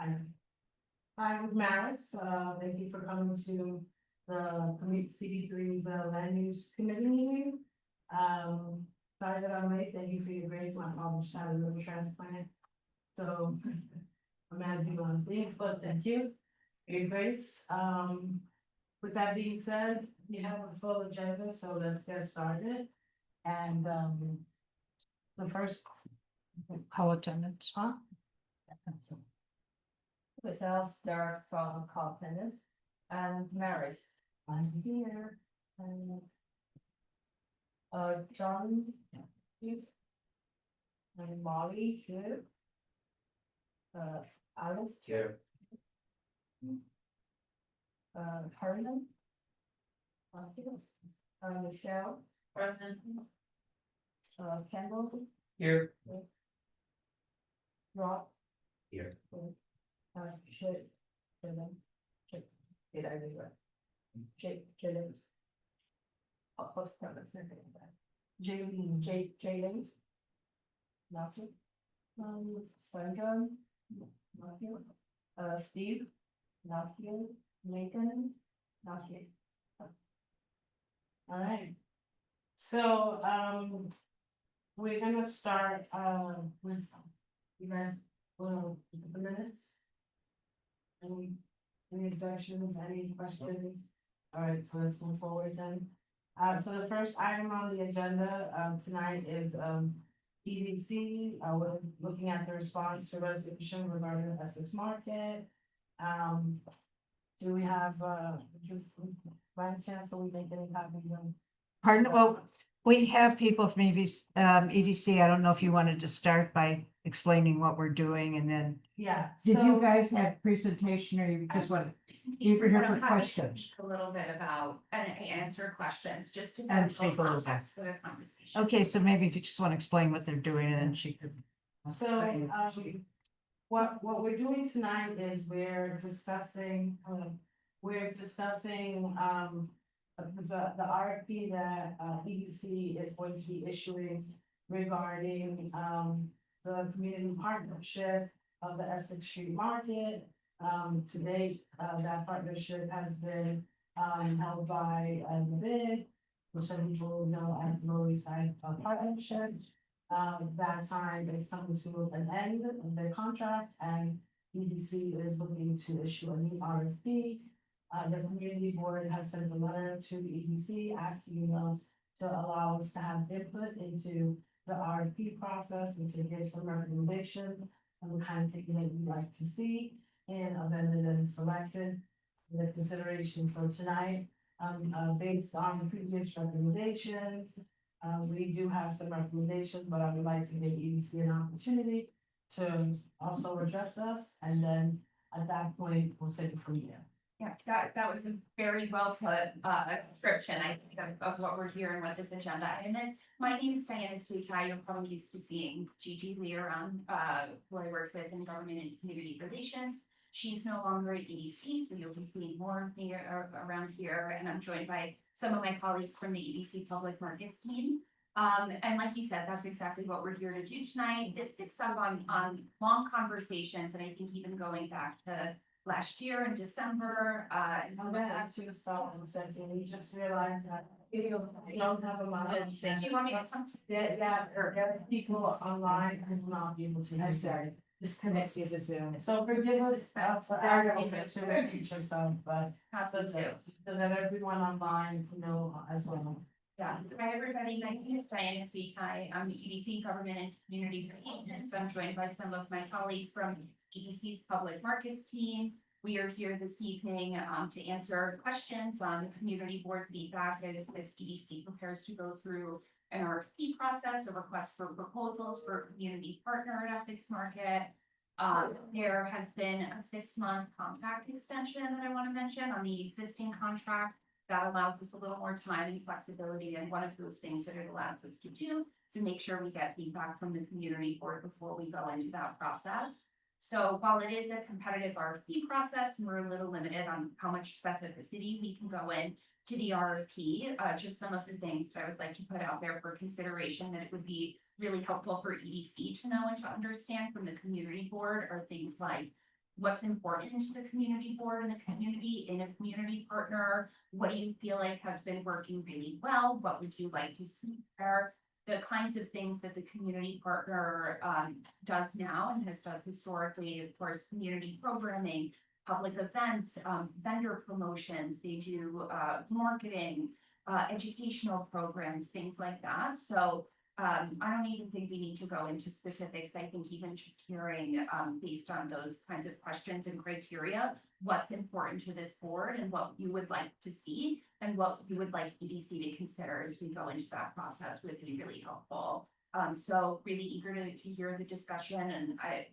Hi, I'm Maris. Thank you for coming to the CB3's land use committee meeting. Sorry that I'm late. Thank you for your grace. My mom just had a liver transplant. So I'm managing on things, but thank you for your grace. With that being said, you have a full agenda, so let's get started. And the first Call attendance. huh? With I'll start from call tennis and Maris. I'm here. And John. You. And Molly here. Alice. Here. Herman. Michelle. Present. Kendall. Here. Rob. Here. Shit. Did I read right? Jalen. What's premise? Jalen. Nothing. Sandra. Not here. Steve. Not here. Megan. Not here. All right. So, we're gonna start, with, you guys, the minutes. Any introductions, any questions? All right, so let's move forward then. So the first item on the agenda, tonight is, EDC. We're looking at the response to resolution regarding the Essex Market. Do we have, by any chance, so we make any copies of? Pardon, well, we have people from EDC. I don't know if you wanted to start by explaining what we're doing and then. Yeah. Did you so- guys have presentation or you just want? You were here for questions. A little bit about and answer questions, just to And set speak a little bit. context for the conversation. Okay, so maybe if you just want to explain what they're doing and then she could. So, what we're doing tonight is we're discussing, the RFP that, EDC is going to be issuing regarding, the community partnership of the Essex Street Market. To date, that partnership has been, held by, the bid, which some people know as Lower East Side Partnership. That time is coming to an end of their contract and EDC is looking to issue a new RFP. The community board has sent a letter to the EDC asking them to allow us to have input into the RFP process and to give some recommendations on the kind of things that we'd like to see in a vendor that is selected. The consideration for tonight, based on the previous recommendations, we do have some recommendations, but I would like to give EDC an opportunity to also address us, and then at that point, we'll take it from there. Yeah, that was a very well put description, I think, of what we're hearing with this agenda item is. My name is Diana Suitai. You're probably used to seeing Gigi Lee around, who I work with in government and community relations. She's no longer at EDC, so you'll be seeing more of me around here, and I'm joined by some of my colleagues from the EDC Public Markets team. And like you said, that's exactly what we're here to do tonight. This picks up on long conversations, and I think even going back to last year in December, and I'm gonna ask you to stop in a second, we just realized that if you don't have a mic. do you want me to come? Or people online who will not be able to. I'm sorry, this connects you to Zoom. So forgive us, for our future stuff, but so that everyone online know as well. Yeah, hi everybody, my name is Diana Suitai. I'm the EDC Government and Community Relations. I'm joined by some of my colleagues from EDC's Public Markets team. We are here this evening to answer questions on the community board feedback as EDC prepares to go through an RFP process, a request for proposals for a community partner at Essex Market. There has been a 6-month contract extension that I want to mention on the existing contract. That allows us a little more time and flexibility, and one of those things that it allows us to do to make sure we get feedback from the community board before we go into that process. So while it is a competitive RFP process, we're a little limited on how much specificity we can go in to the RFP. Just some of the things that I would like to put out there for consideration that it would be really helpful for EDC to know and to understand from the community board are things like what's important to the community board and the community in a community partner? What do you feel like has been working really well? What would you like to see there? The kinds of things that the community partner does now and does historically, of course, community programming, public events, vendor promotions, they do marketing, educational programs, things like that. So I don't even think we need to go into specifics. I think even just hearing, based on those kinds of questions and criteria, what's important to this board and what you would like to see and what you would like EDC to consider as we go into that process would be really helpful. So really eager to hear the discussion, and I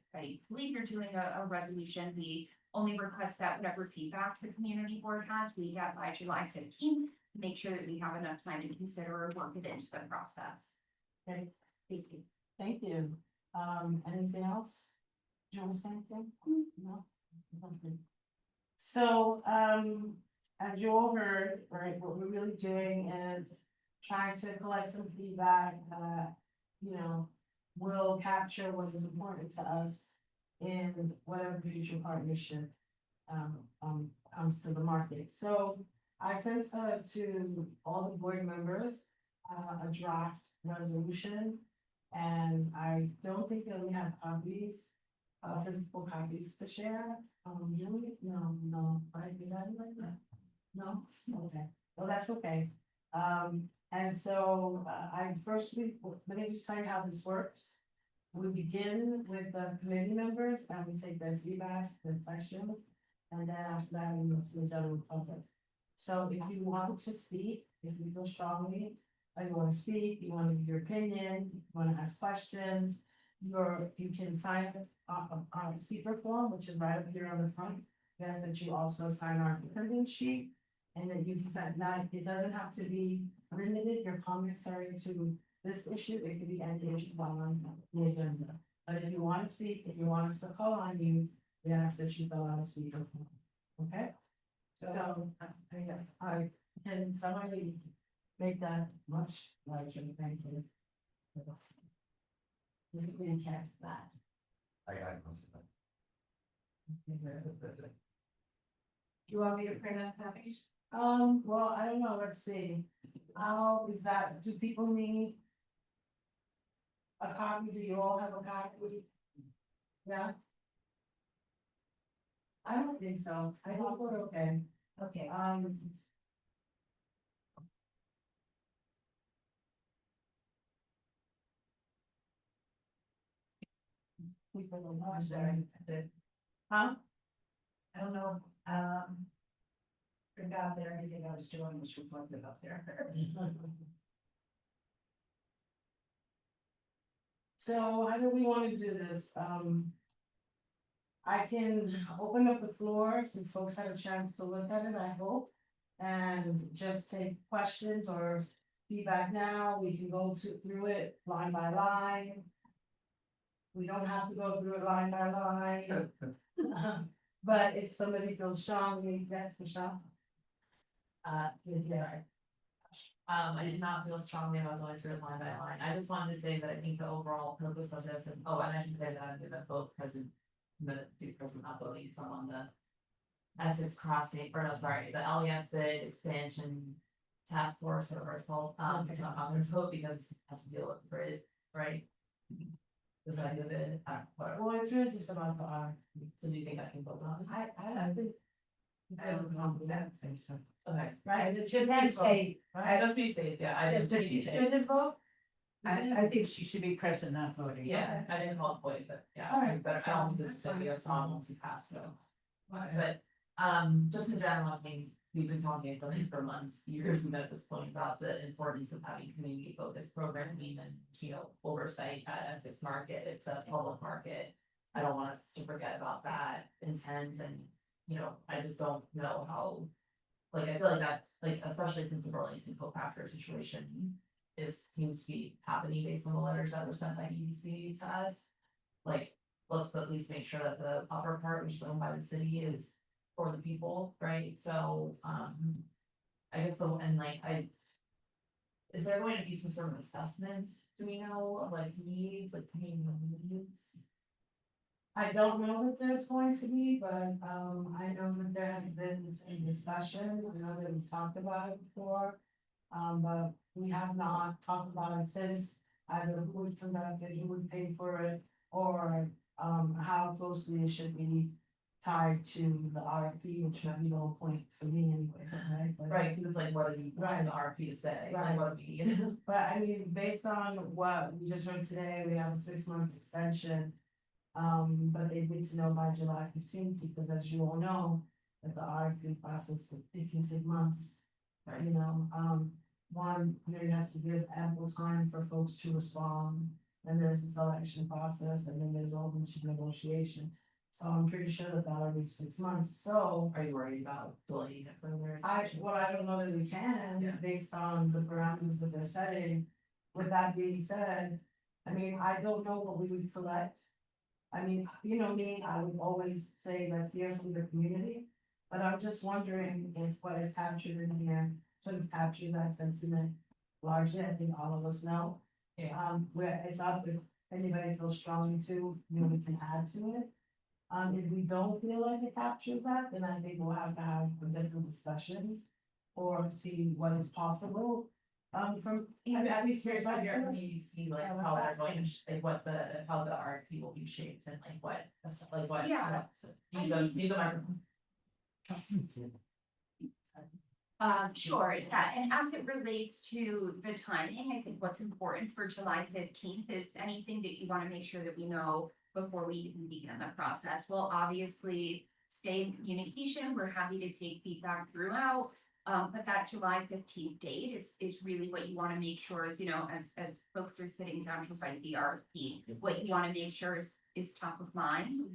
believe you're doing a resolution. We only request that whatever feedback the community board has, we get by July 15th, to make sure that we have enough time to consider or work it into the process. Okay, thank you. Thank you. Anything else? Do you want to say anything? No? Okay. So, as you all heard, right, what we're really doing is trying to collect some feedback, will capture what is important to us in whatever future partnership, comes to the market. So I sent, to all the board members, a draft resolution. And I don't think that we have copies, physical copies to share. Do we? No, right? Is that like that? No? Okay. Well, that's okay. And so, let me just tell you how this works. We begin with the committee members and we take their feedback, their questions. And then after that, we move to the general public. So if you want to speak, if you feel strongly, you want to speak, you want to give your opinion, you want to ask questions, you can sign on a speaker form, which is right up here on the front. Yes, that you also sign our attendance sheet, and that you can sign. Now, it doesn't have to be limited, your commentary to this issue, it could be any issue on the agenda. But if you want to speak, if you want us to call on you, we ask that you fill out a speaker form, okay? So, I can somebody make that much larger, thank you. This is really catch that. I got most of that. You want me to print out copies? Well, I don't know, let's see. How is that, do people need a copy? Do you all have a copy? Yeah? I don't think so. I thought we're okay. Okay. I'm sorry. Huh? I don't know, forgot that everything I was doing was reflected up there. So how do we want to do this? I can open up the floor since folks had a chance to look at it, I hope. And just take questions or feedback now. We can go through it line by line. We don't have to go through it line by line. But if somebody feels strongly, that's Michelle. Yeah. I did not feel strongly about going through it line by line. I just wanted to say that I think the overall purpose of this, and I should say that I'm gonna vote present. I'm gonna do present not voting, so I'm on the Essex Crossing, or no, sorry, the LES bid expansion task force, whatever it's called. So I'm not gonna vote because it has to deal with grid, right? Does that give it, whatever. Well, it's really just about the art. So do you think I can vote on it? I think. I don't know, I don't think so. Okay, Right, it Should should we be say, right? just be safe, yeah, I Just just. to be didn't- safe. Should vote? I think she should be present, not voting. Yeah, I didn't call it point, but yeah, All right. but I don't think this is gonna be a problem to pass, so. But, just in general, I think we've been talking for months, years, and at this point about the importance of having community focused programming and, oversight at Essex Market, it's a public market. I don't want us to forget about that intent and, I just don't know how. Like, I feel like that's, like, especially since the Burlington co-capture situation seems to be happening based on the letters that were sent by EDC to us. Like, let's at least make sure that the upper part, which is owned by the city, is for the people, right? So, I guess is there going to be some sort of assessment, do we know, of like needs, like community needs? I don't know that there's going to be, but, I know that there has been some discussion, I know that we talked about it before. But we have not talked about it since, either who would conduct it, who would pay for it, or, how closely it should be tied to the RFP, which would be the whole point for me anyway, right? But- Right, cause it's like, what do you want Right. the RFP to say, Right. like, what do we need? But I mean, based on what we just heard today, we have a 6-month extension. But they need to know by July 15th, because as you all know, that the RFP process, it can take months. Right. You know, one, you have to give ample time for folks to respond, and there's a selection process, and then there's a whole bunch of negotiation. So I'm pretty sure that that'll reach 6 months, so Are you worried about delaying it further? I don't know that we can, Yeah. based on the parameters that they're setting. With that being said, I mean, I don't know what we would collect. I mean, you know me, I would always say let's hear from the community. But I'm just wondering if what is captured in here sort of captures that sentiment largely. I think all of us know. Where it's up, if anybody feels strongly to, you know, we can add to it. If we don't feel like it captures that, then I think we'll have to have a different discussion. Or see what is possible, from. I'd be curious about your EDC, like, Yeah, how what's they're going to, that? like, what how the RFP will be shaped and like what. Yeah. So, use a microphone. Sure, yeah, and as it relates to the timing, I think what's important for July 15th is anything that you wanna make sure that we know before we even begin the process. We'll obviously stay in communication, we're happy to take feedback throughout. But that July 15th date is really what you wanna make sure, you know, as folks are sitting down to write the RFP, what you wanna make sure is top of mind.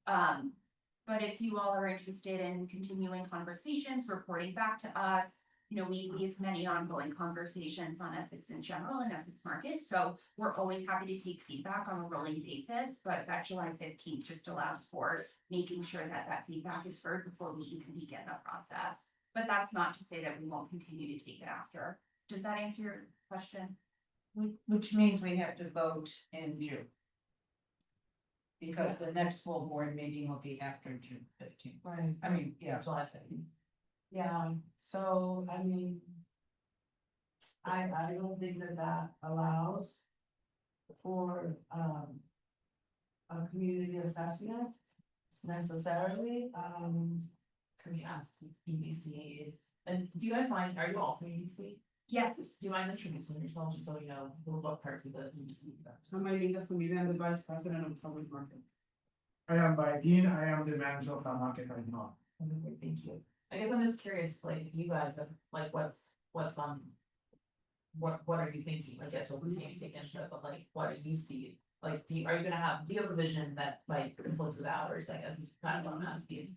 But if you all are interested in continuing conversations, reporting back to us, you know, we have many ongoing conversations on Essex in general and Essex Market, so we're always happy to take feedback on a rolling basis, but that July 15th just allows for making sure that that feedback is heard before we even begin the process. But that's not to say that we won't continue to take it after. Does that answer your question? Which means we have to vote in June. Because the next full board meeting will be after June 15th. Right, I mean, yeah. July 15th. yeah, so, I mean. I don't think that allows. For, a community assessment necessarily, Can we ask EDC, and do you guys mind, are you all from EDC? Yes. Do you mind introducing yourself, just so we know what parts of the EDC you got? So my name is Sumita, I'm the Vice President of Public Markets. I am by Dean, I am the manager of our market right now. Okay, thank you. I guess I'm just curious, like, if you guys have, like, what's on. What are you thinking? I guess we'll continue to take input, but like, what do you see? Like, do you have a vision that might conflict with ours, I guess is kind of what I'm asking.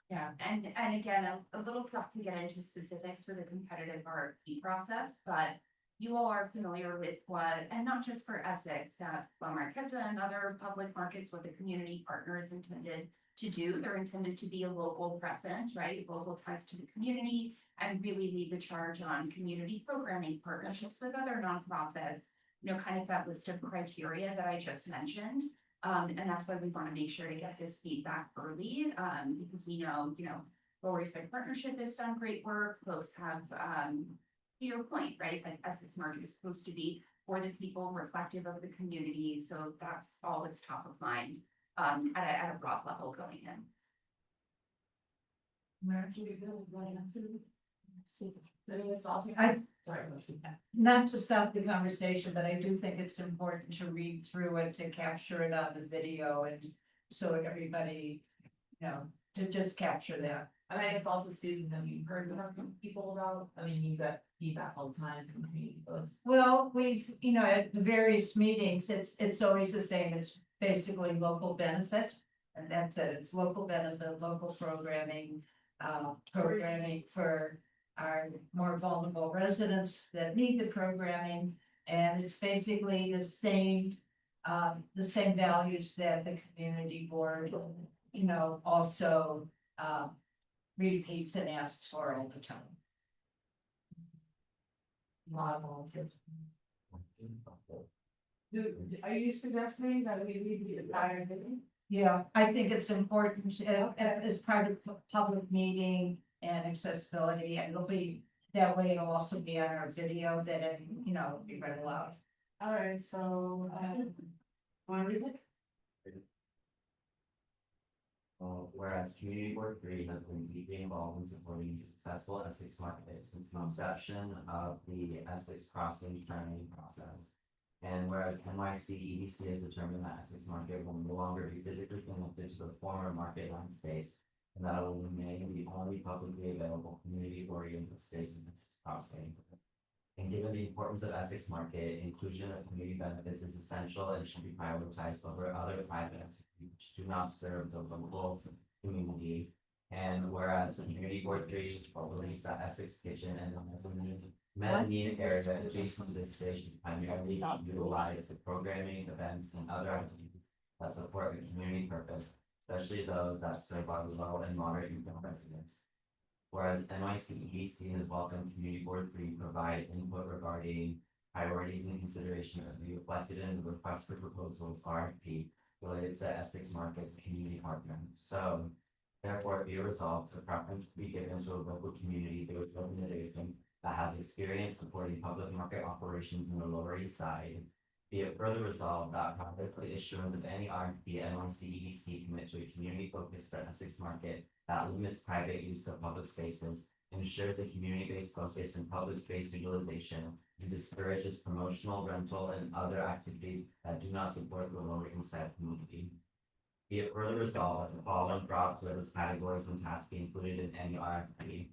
Yeah, and again, a little tough to get into specifics for the competitive RFP process, but you all are familiar with what, and not just for Essex, La Marqueta and other public markets, what the community partner is intended to do. They're intended to be a local presence, right? Local ties to the community and really lead the charge on community programming, partnerships with other nonprofits, you know, kind of that list of criteria that I just mentioned. And that's why we want to make sure to get this feedback early, because we know, you know, Lower East Side Partnership has done great work. Folks have, to your point, right? Like Essex Market is supposed to be for the people, reflective of the community. So that's all that's top of mind, at a broad level going in. I- Sorry. Not to stop the conversation, but I do think it's important to read through it, to capture it on the video and so everybody, you know, to just capture that. I mean, I guess also Susan, have you heard from people about, I mean, you got feedback all the time from community folks. Well, we've, you know, at the various meetings, it's always the same, it's basically local benefit. And that's it, it's local benefit, local programming, programming for our more vulnerable residents that need the programming. And it's basically the same values that the community board, you know, also, repeats and asks for all the time. Lot of volunteers. Are you suggesting that we leave the entire thing? Yeah, I think it's important as part of public meeting and accessibility, and it'll be, that way it'll also be on our video that, be read aloud. Alright, so, wanna read it? Whereas Community Board 3 has been deeply involved in supporting successful Essex market since the inception of the Essex Crossing planning process. And whereas NYC EDC has determined that Essex market will no longer be physically connected to the former market line space, and that it will remain the only publicly available community-oriented space in Essex Crossing. And given the importance of Essex market, inclusion of community benefits is essential and should be prioritized over other private entities which do not serve the local community. And whereas Community Board 3 believes that Essex Kitchen and the mezzanine area adjacent to this space should primarily utilize the programming, events, and other activities that support the community purpose, especially those that serve our low and moderate income residents. Whereas NYC EDC has welcomed Community Board 3 provide input regarding priorities and considerations to be reflected in the request for proposals RFP related to Essex Market's community partner. So therefore, be resolved, the preference to be given to a local community-based organization that has experience supporting public market operations in the Lower East Side. Be it further resolved that prior to the issuance of any RFP, NYC EDC commit to a community focus for Essex Market that limits private use of public spaces, ensures a community-based focus in public space utilization, and discourages promotional, rental, and other activities that do not support the Lower East Side community. Be it further resolved that the following broad service categories and tasks be included in any RFP.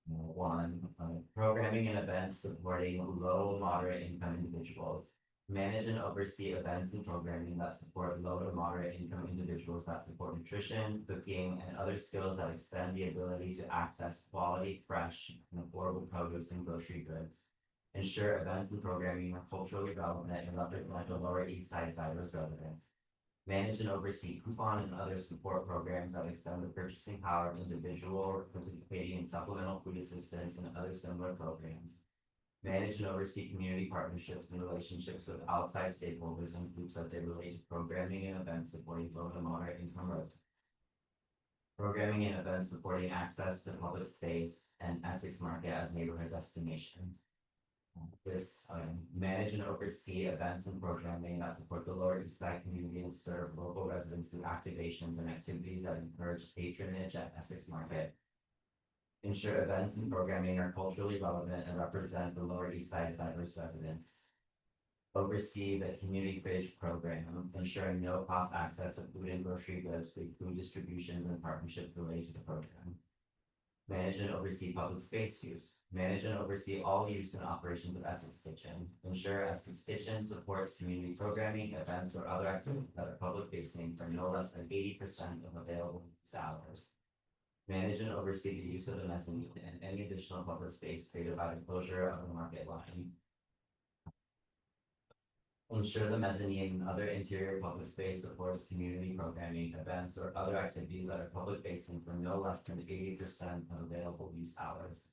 1. Programming and events supporting low, moderate income individuals. Manage and oversee events and programming that support low to moderate income individuals that support nutrition, cooking, and other skills that extend the ability to access quality, fresh, and affordable produce and grocery goods. Ensure events and programming are culturally relevant and represent the Lower East Side diverse residents. Manage and oversee coupon and other support programs that extend the purchasing power of individuals participating in supplemental food assistance and other similar programs. Manage and oversee community partnerships and relationships with outside stakeholders and groups that they relate to programming and events supporting low to moderate income residents. Programming and events supporting access to public space and Essex Market as neighborhood destination. Manage and oversee events and programming that support the Lower East Side community and serve local residents through activations and activities that encourage patronage at Essex Market. Ensure events and programming are culturally relevant and represent the Lower East Side's diverse residents. Oversee the community fridge program, ensuring no cost access to food and grocery goods through food distributions and partnerships related to the program. Manage and oversee public space use. Manage and oversee all use and operations of Essex Kitchen. Ensure Essex Kitchen supports community programming, events, or other activities that are public facing for no less than 80% of available use hours. Manage and oversee the use of the mezzanine and any additional public space created by the closure of the market line. Ensure the mezzanine and other interior public space supports community programming, events, or other activities that are public facing for no less than 80% of available use hours.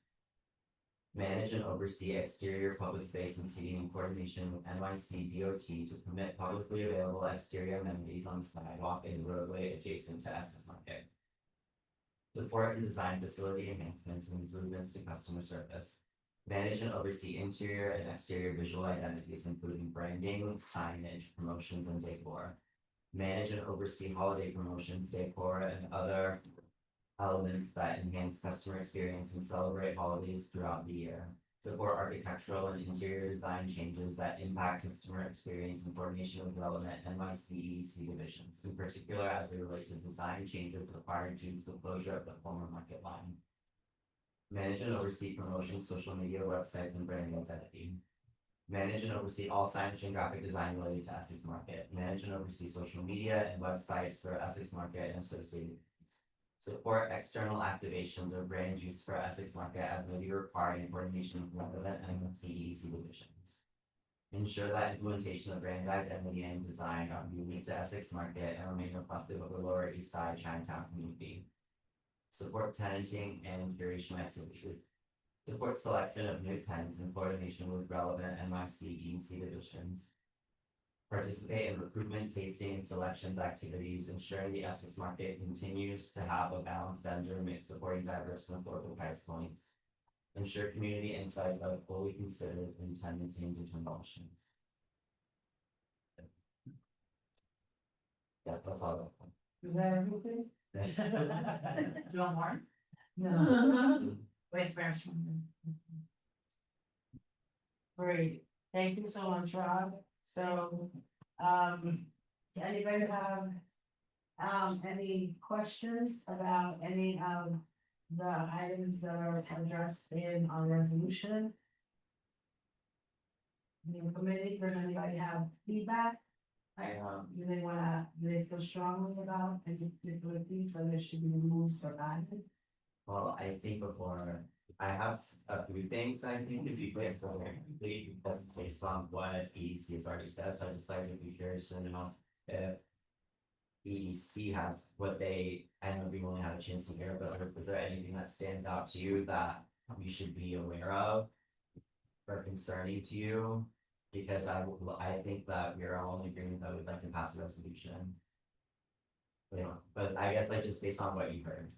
Manage and oversee exterior public space and seating in coordination with NYC DOT to permit publicly available exterior amenities on the sidewalk and roadway adjacent to Essex Market. Support and design facility enhancements and improvements to customer service. Manage and oversee interior and exterior visual identities, including branding, signage, promotions, and decor. Manage and oversee holiday promotions, decor, and other elements that enhance customer experience and celebrate holidays throughout the year. Support architectural and interior design changes that impact customer experience in coordination with relevant NYC EDC divisions, in particular as they relate to design changes required due to the closure of the former market line. Manage and oversee promotion, social media, websites, and branding identity. Manage and oversee all signage and graphic design related to Essex Market. Manage and oversee social media and websites for Essex Market and associated. Support external activations or brand use for Essex Market as may be required in coordination with relevant NYC EDC divisions. Ensure that implementation of brand identity and design are unique to Essex Market and remain reflective of the Lower East Side Chinatown community. Support tenanting and curation activities. Support selection of new tenants in coordination with relevant NYC EDC divisions. participate in recruitment, tasting, and selections activities, ensuring the Essex market continues to have a balanced vendor mix supporting diverse and affordable price points. Ensure community insights are fully considered in tenanting determinations. Yeah, that's all. Is that everything? Yes. Do you want more? No. Wait for. Great, thank you so much, Rob. So, does anybody have any questions about any of the items that are addressed in our resolution? Any committee, does anybody have feedback? Do they feel strongly about any particular piece, whether it should be removed or added? Well, I think before, I have a few things I think would be great for complete, because it's based on what EDC has already said, so I decided to be curious to know if. EDC has what they, I know we only had a chance to hear, but is there anything that stands out to you that we should be aware of? Or concerning to you? Because I think that we are all in agreement that we'd like to pass a resolution. Yeah, but I guess like just based on what you heard.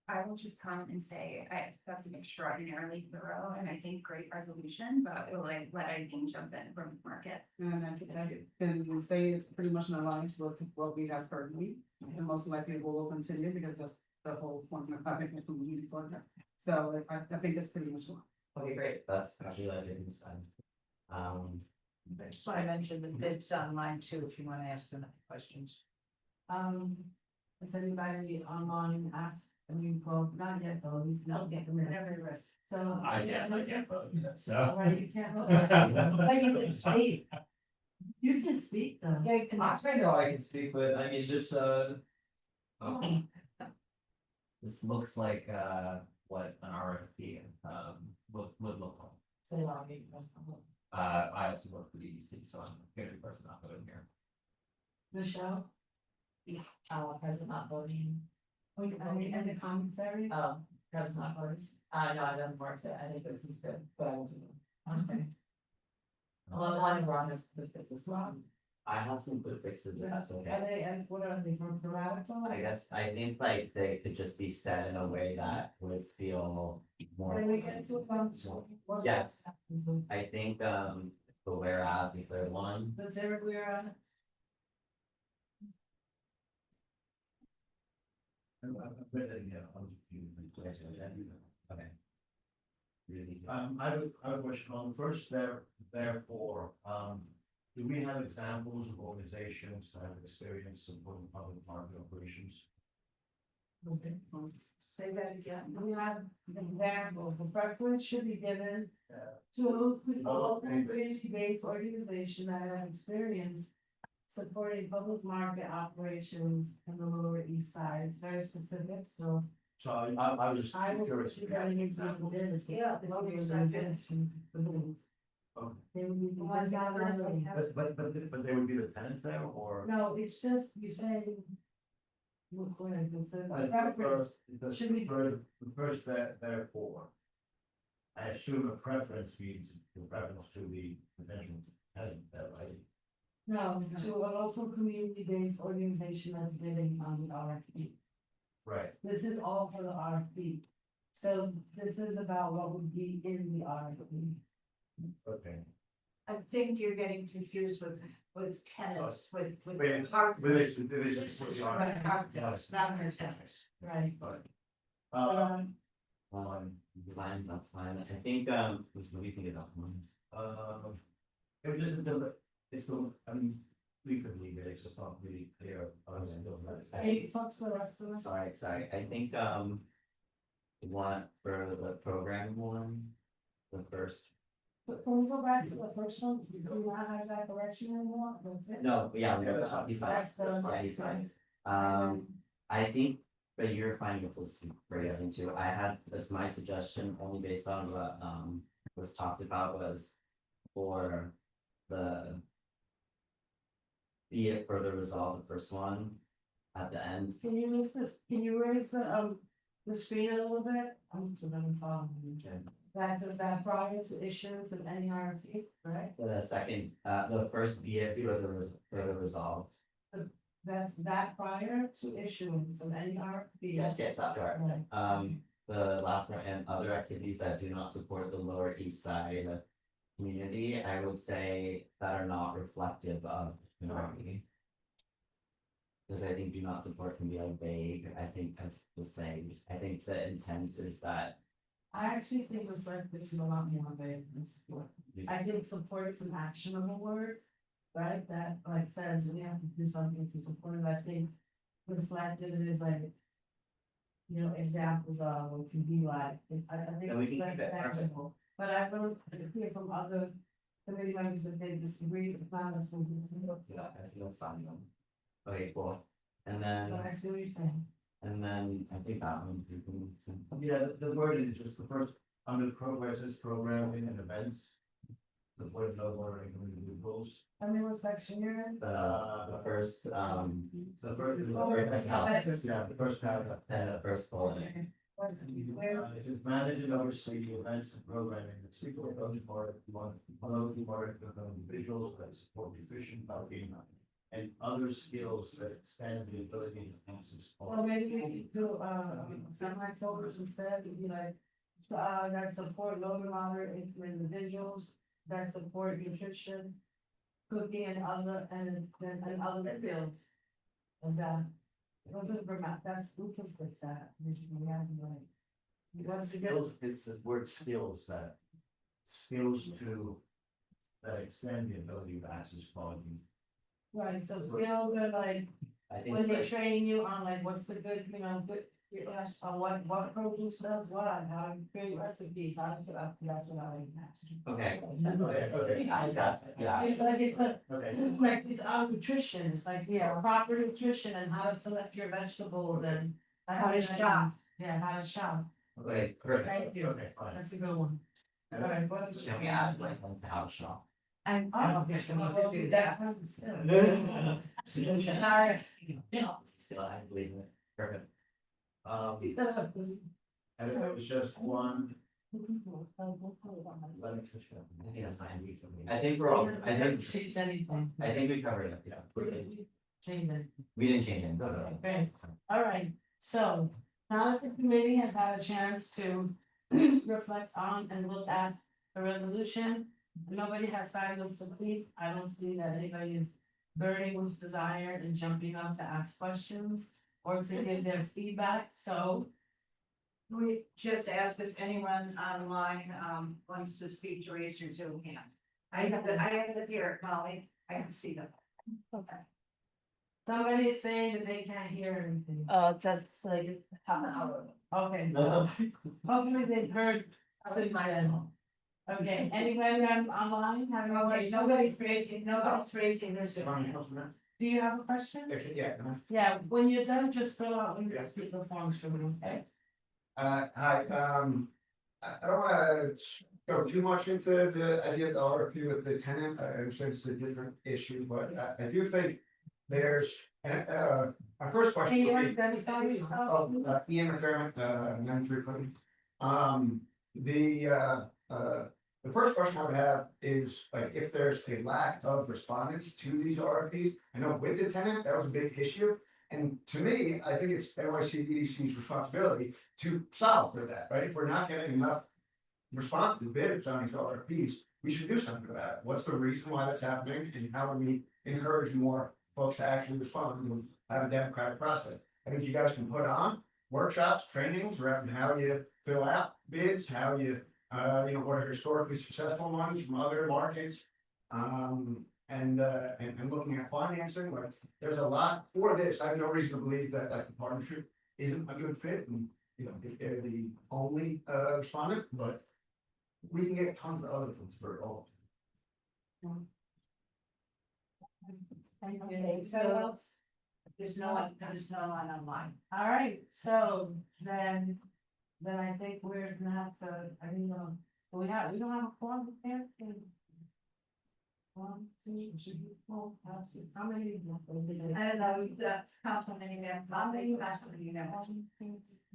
I will just comment and say, that's an extraordinarily thorough and I think great resolution, but will I let Eileen jump in from markets? And I think that then we say it's pretty much in alliance with what we have currently, and most likely will continue because that's the whole point of having a community partner. So I think it's pretty much. Okay, great, that's actually like it was done. I just want to mention the bids online too, if you want to ask them questions. If anybody online asks, well, not yet though, not yet, whatever, so. I can't vote, so. Alright, you can't vote. But you can speak. You can speak though. Yeah, you can. I know I can speak, but I mean, this, this looks like, what an RFP, would look like. Say a lot, I also work for EDC, so I'm gonna be person not voting here. Michelle? President not voting. Oh, you, and the commentary? President not voting. No, I don't work it, I think this is good, but I will do it. Okay. Well, the one wrong is the fix is wrong. I have some quick fixes, if that's okay. Are they, and what are they from grammatical? I guess, I think like they could just be said in a way that would feel more. Can we get to, Yes. I think, the whereas, the third one, the third we're on? okay. Really. I have a question on the first therefore, do we have examples of organizations that have experience supporting public market operations? Okay, say that again, we have an example, the preference should be given to local community-based organization that has experience supporting public market operations in the Lower East Side, it's very specific, so. So I was I will curious. put you that in example, yeah, the Lower East Side finishing the buildings. Okay. They would be the ones that are really- But they would be the tenant there or? No, it's just, you say. What is it, so The preference, first- should we- the first therefore. I assume a preference means the preference to the potential tenant there, right? no, to a local community-based organization that's bidding on the RFP. Right. This is all for the RFP. So this is about what would be in the RFP. Okay. I think you're getting confused with tenants, with. Wait, park- with this. This is for tenants, not for tenants. Right. Uh, Fine, that's fine, I think, what do you think about one? it was just until it's still, I mean, we could leave it, it's just not really clear. Hey, folks, the rest of us. Alright, sorry, I think, one for the program one, the first, But can we go back to the first one? Do you not have that correction anymore? That's it? no, yeah, that's fine, he's fine, That's the- yeah, he's fine. I think, but you're fine with this phrasing too, I had this, my suggestion only based on what, was talked about was for the. Be it further resolved, the first one, at the end, Can you lift this, can you raise the screen a little bit? I'm just gonna follow you. Is that prior to issuance of any RFP, right? For the second, the first year further resolved. That's that prior to issuance of any RFP. Yes, that's correct. Right. The last one and other activities that do not support the Lower East Side community, I would say that are not reflective of minority. Because I think do not support can be a vague, I think of the same, I think the intent is that. I actually think reflective is a lot more vague than support. I think support is an actionable word, right? That like says we have to do something to support it. I think reflective is like, you know, examples of what can be like. I think And we it's can less keep it perfect. actionable. But I really hear from other committee members that they disagree with the comments. Yeah, I think that's fine. Okay, cool. And then, But I see what you're saying. and then I think that one, you can. Yeah, the word is just the first, under progress is programming and events. The word no longer individuals. Tell me what section you're in. The first, So the first, the first paragraph. and the first bullet. It says manage and oversee events and programming, the speaker approach part, individuals that support nutrition, well-being, and other skills that extend the ability to answer. Well, maybe we could do, semi-folders instead, it'd be like, that support low to moderate income individuals, that support nutrition, cooking and other, and other skills. And that, those are Vermont, that's, who can fix that, we have, like. What's the Skills, it's the word skills that, skills to, that extend the ability to access quality. Right, so skills are like, I think when it's they like, train you on like, what's the good, you know, good, on what produce does what, how to create recipes, how to, that's what I. okay, okay, I got it, yeah. It's like, it's a, Okay. it's like, it's our nutrition, it's like, yeah, proper nutrition and how to select your vegetables and. How to shop. Yeah, how to shop, Okay, perfect. thank you, Okay, fine. that's a good one. Alright, what else? Can we add like one to house shop? I'm, Oh, I'm okay, to do that. Still, I believe it, perfect. And if it was just one, I think that's fine. I think we're all, I think, Change anything. I think we covered it, yeah. Change it. We didn't change it. Okay, all right, so now that the committee has had a chance to reflect on and look at the resolution. Nobody has signed up to speak, I don't see that anybody is burning with desire and jumping up to ask questions or to give their feedback, so. We just asked if anyone online wants to speak to raise your Zoom hand. I have it here, Molly, I can see them. Okay. Somebody is saying that they can't hear anything. That's like half an hour. Okay, so hopefully they've heard since then. Okay, anybody online having a Okay, question? nobody's raising their Zoom hand. Do you have a question? okay, yeah. Yeah, when you're done, just fill out one of the speaker forms for me, okay? Hi, I don't wanna go too much into the idea of the RFP with the tenant, I understand it's a different issue, but I do think there's, my first Can question you would be. identify yourself? Oh, Ian McDermott, 93 Clinton. The first question I would have is, like, if there's a lack of respondents to these RFPs, I know with the tenant, that was a big issue. And to me, I think it's NYCDC's responsibility to solve for that, right? If we're not getting enough responsive bidders on these RFPs, we should do something about it. What's the reason why that's happening and how do we encourage more folks to actually respond and have a democratic process? I think you guys can put on workshops, trainings around how you fill out bids, how you, what are historically successful ones from other markets. And looking at financing, like, there's a lot for this. I have no reason to believe that like the partnership isn't a good fit and, if they're the only respondent, but we can get tons of other things for it all. Thank you. So else? There's no one online. All right, so then I think we're gonna have to, we don't have a form there? One, two, three, four, 5, 6, how many? I don't know, the councilman, How many?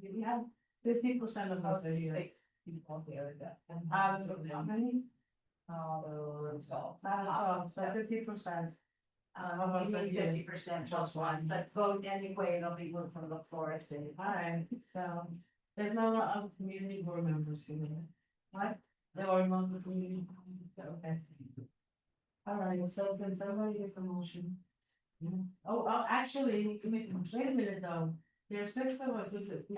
We have 50% of us are here. people here that. Out of how many? So 50%. you need 50% plus one, but vote anyway, it'll be one from the floor, I think. Alright, so there's no other community board members here. What? There are none of the community, okay. Alright, so can somebody get the motion? Oh, actually, wait a minute though, there's 6 of us, does it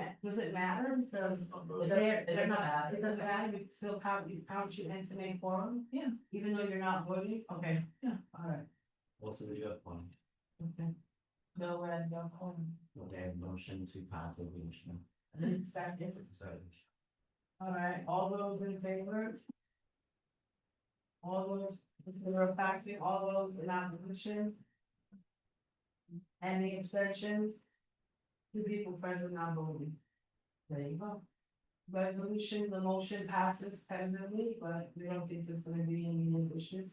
matter? Because It doesn't matter. It doesn't matter, we can still count you in to make quorum? Yeah. Even though you're not voting, okay. Yeah. Alright, Also, we do have one, okay. No red, no quorum. okay, motion to pass resolution. Second. So, Alright, all those in favor? All those, consider passing, all those in opposition? Any abstention? 2 people present not voting. There you go. Resolution, the motion passes tentatively, but we don't think there's gonna be any issues.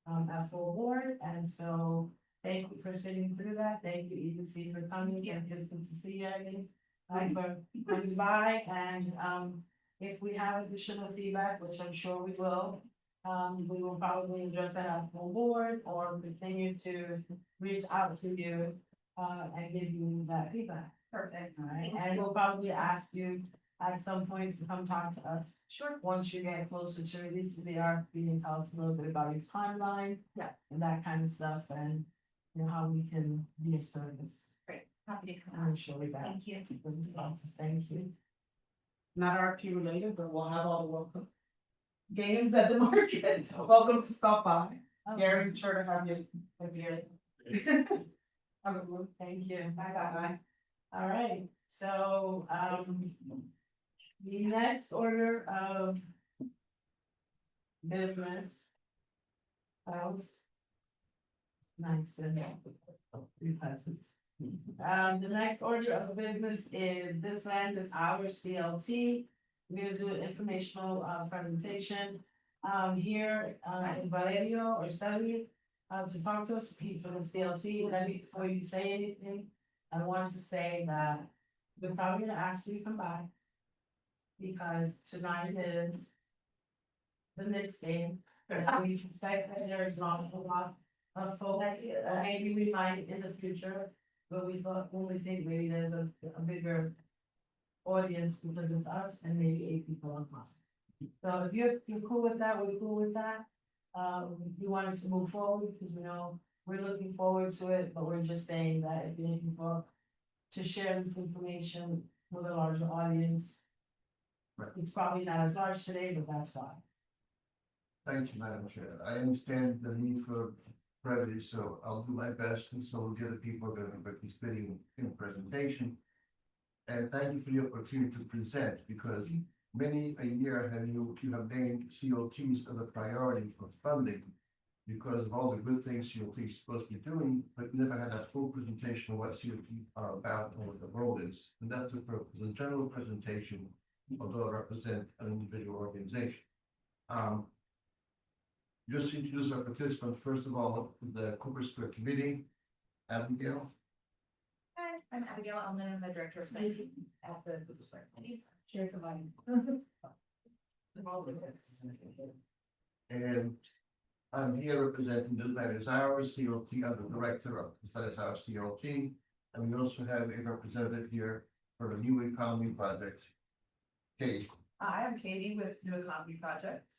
At full board, and so thank you for sitting through that, thank you, EDC, for coming, and it's good to see you again. For coming by, and if we have additional feedback, which I'm sure we will. We will probably address that at full board or continue to reach out to you. And give you that feedback. Perfect. Alright, and we'll probably ask you at some point to come talk to us. Sure. Once you get closer to release the RFP and tell us a little bit about your timeline. Yeah. And that kind of stuff, and you know, how we can be of service. Great, happy to come I'm on. sure we got. Thank you. the responses. Thank you. Not RP related, but we'll have all the welcome. Games at the market, welcome to stop by. Gary, I'm sure to have you here. Have a good, Thank you. bye bye. Alright, so, the next order of business. House. Nice, and three peasants. The next order of business is this land is our CLT. We're gonna do an informational, presentation. Here, in Valerio or Sally, to talk to us, Pete from the CLT, let me, before you say anything, I want to say that we're probably gonna ask you to come by. Because tonight is the Knicks game, and we suspect that there is not a lot of folks, or maybe we might in the future. But we thought, when we think maybe there's a bigger audience, because it's us and maybe 8 people online. So if you're cool with that, we're cool with that. We want us to move forward, because we know we're looking forward to it, but we're just saying that if you're looking for. To share this information with a larger audience. Right. It's probably not as large today, but that's fine. Thank you, Madam Chair. I understand the need for brevity, so I'll do my best, and so the other people are going to be participating in the presentation. And thank you for the opportunity to present, because many a year you have named COTs as a priority for funding. Because of all the good things COT is supposed to be doing, but never had a full presentation of what COT are about and what the role is. And that's the purpose, a general presentation, although I represent an individual organization. Just to introduce our participants, first of all, the Cooper Square Committee, Abigail. Hi, I'm Abigail, I'm the Director of Finance at the Cooper Square Committee. Chair for mine. And I'm here representing the Lattice Hours COT, I'm the director of the Lattice Hours COT. And we also have a representative here for the New Economy Project. Kate. Hi, I'm Katie with New Economy Project.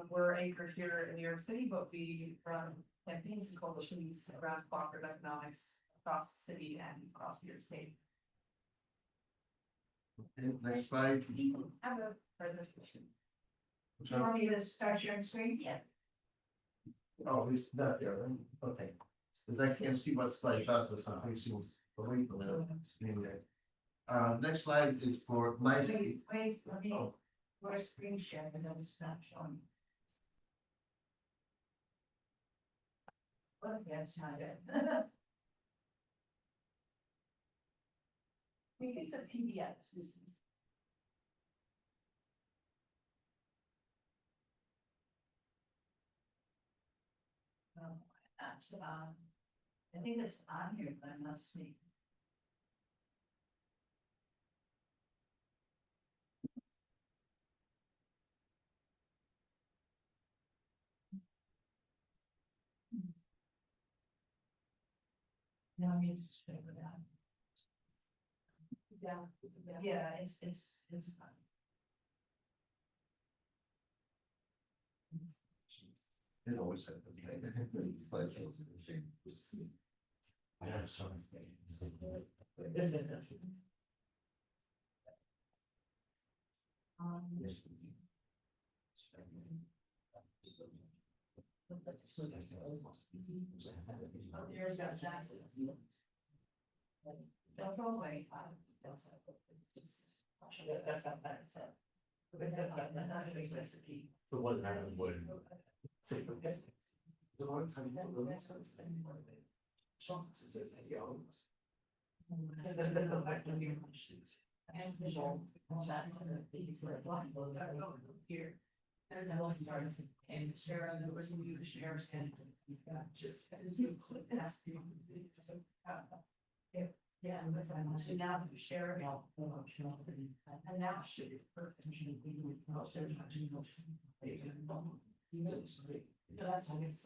We're anchored here in New York City, but we run campaigns and coalitions around cooperative economics across the city and across New York State. Okay, next slide. I have a presentation. Which Do you one? want me to start sharing screen? Yeah. Oh, it's not there, right? Okay. Because I can't see what slide shots or something, see what's away from the screen there. Next slide is for my. Wait, let me, Oh. we're screen sharing, and then it's not showing. Well, yeah, it's not it. I think it's a PDF, Susan. I think it's on here, but I'm not seeing. me just figure it out. Yeah, it's. It always happens. It's like- I have so much. Here's that. Don't go away. That's not bad, so. So what kind of wood? Here. And I was starting to, and Sarah, there was new sheriff's and just. Yeah, and now the sheriff. And now should be perfect. That's how it's.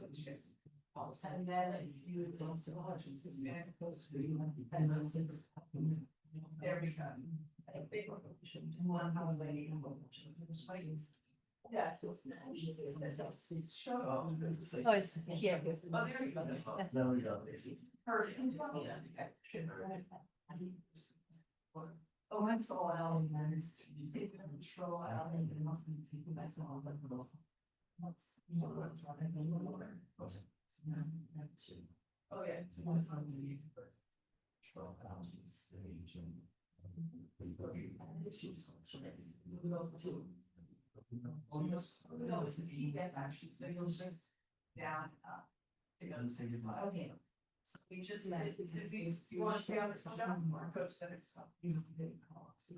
And then if you don't so much, it's just very close to you. And that's it. There we go. I think we should do one holiday. Yes. Show. Oh, it's here. Oh, there you go. There we go. Perfect. Oh, control elements, you say control element, it must be taken by some of them. What's, you know, what's running the lower. Oh, yeah. It's one time a year. Control elements, stage and. Issues. We go to. No, it's a P, that's actually, so you'll just down, to go to six. Okay. So we just said, if you want to stay on this one, or go to the next one. We didn't call it.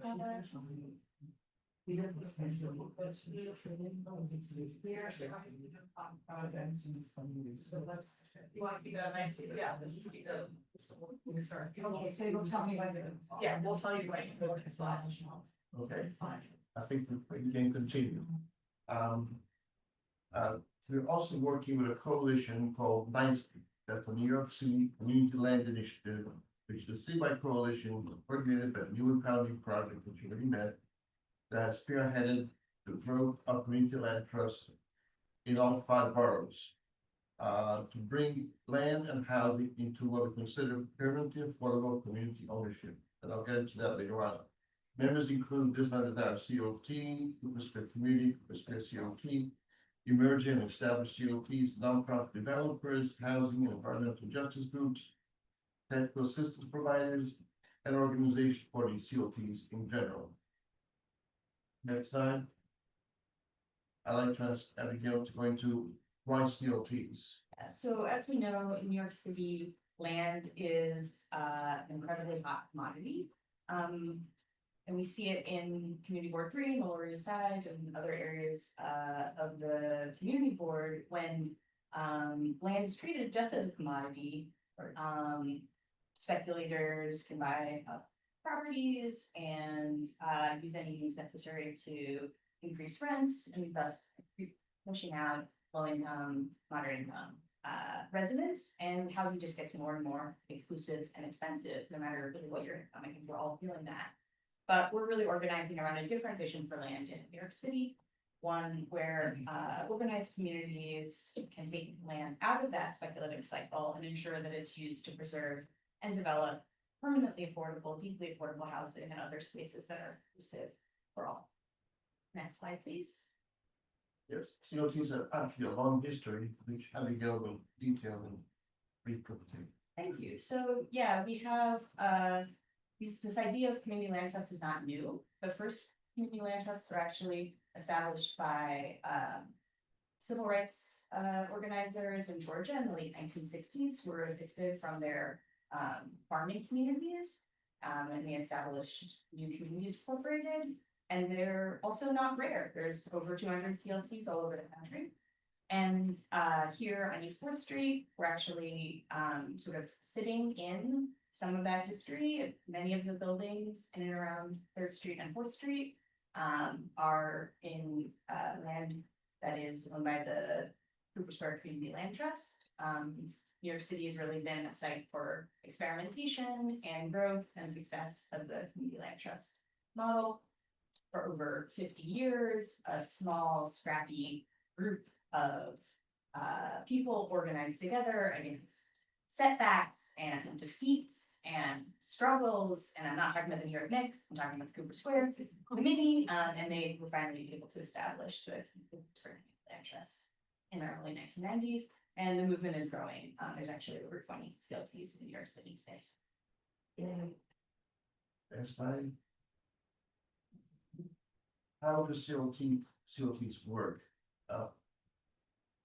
We didn't listen to it, but we were feeling, we actually have to talk about events. So let's, you want to be that nice, yeah, let's be the. We start. Okay, so you'll tell me when. Yeah, we'll tell you when. Okay, Fine. I think we can continue. We're also working with a coalition called 9th Street. That's a New York City Community Land Initiative, which the CB3 coalition coordinated by the New Economy Project, which you already met, that spearheaded the growth of community land trusts in all 5 boroughs. To bring land and housing into what we consider permanently affordable community ownership. And I'll get into that later on. Members include this under our COT, Coopersville Community, Coopersville COT, emerging and established COTs, nonprofit developers, housing and environmental justice groups, technical assistance providers, and organizations supporting COTs in general. Next slide. I'd like to ask Abigail to go into why COTs. So as we know, in New York City, land is an incredibly hot commodity. And we see it in Community Board 3 in the Lower East Side and other areas of the community board when land is treated just as a commodity. Speculators can buy up properties and use any means necessary to increase rents and thus pushing out low income, moderate income residents, and housing just gets more and more exclusive and expensive, no matter really what you're income. I think we're all feeling that. But we're really organizing around a different vision for land in New York City, one where organized communities can take land out of that speculative cycle and ensure that it's used to preserve and develop permanently affordable, deeply affordable housing and other spaces that are inclusive for all. Next slide, please. Yes, COTs have actually a long history, which Abigail will detail in brief presentation. Thank you. So yeah, we have this idea of community land trust is not new. The first community land trusts are actually established by civil rights organizers in Georgia in the late 1960s who were evicted from their farming communities, and they established new communities incorporated. And they're also not rare. There's over 200 CLTs all over the country. And here on East 4th Street, we're actually sort of sitting in some of that history. Many of the buildings in and around 3rd Street and 4th Street are in land that is owned by the Coopersville Community Land Trust. New York City has really been a site for experimentation and growth and success of the community land trust model. For over 50 years, a small scrappy group of people organized together against setbacks and defeats and struggles, and I'm not talking about the New York Knicks, I'm talking about the Cooper Square Committee, and they were finally able to establish the land trust in the early 1990s, and the movement is growing. There's actually over 20 CLTs in New York City today. There's mine. How do CLTs work?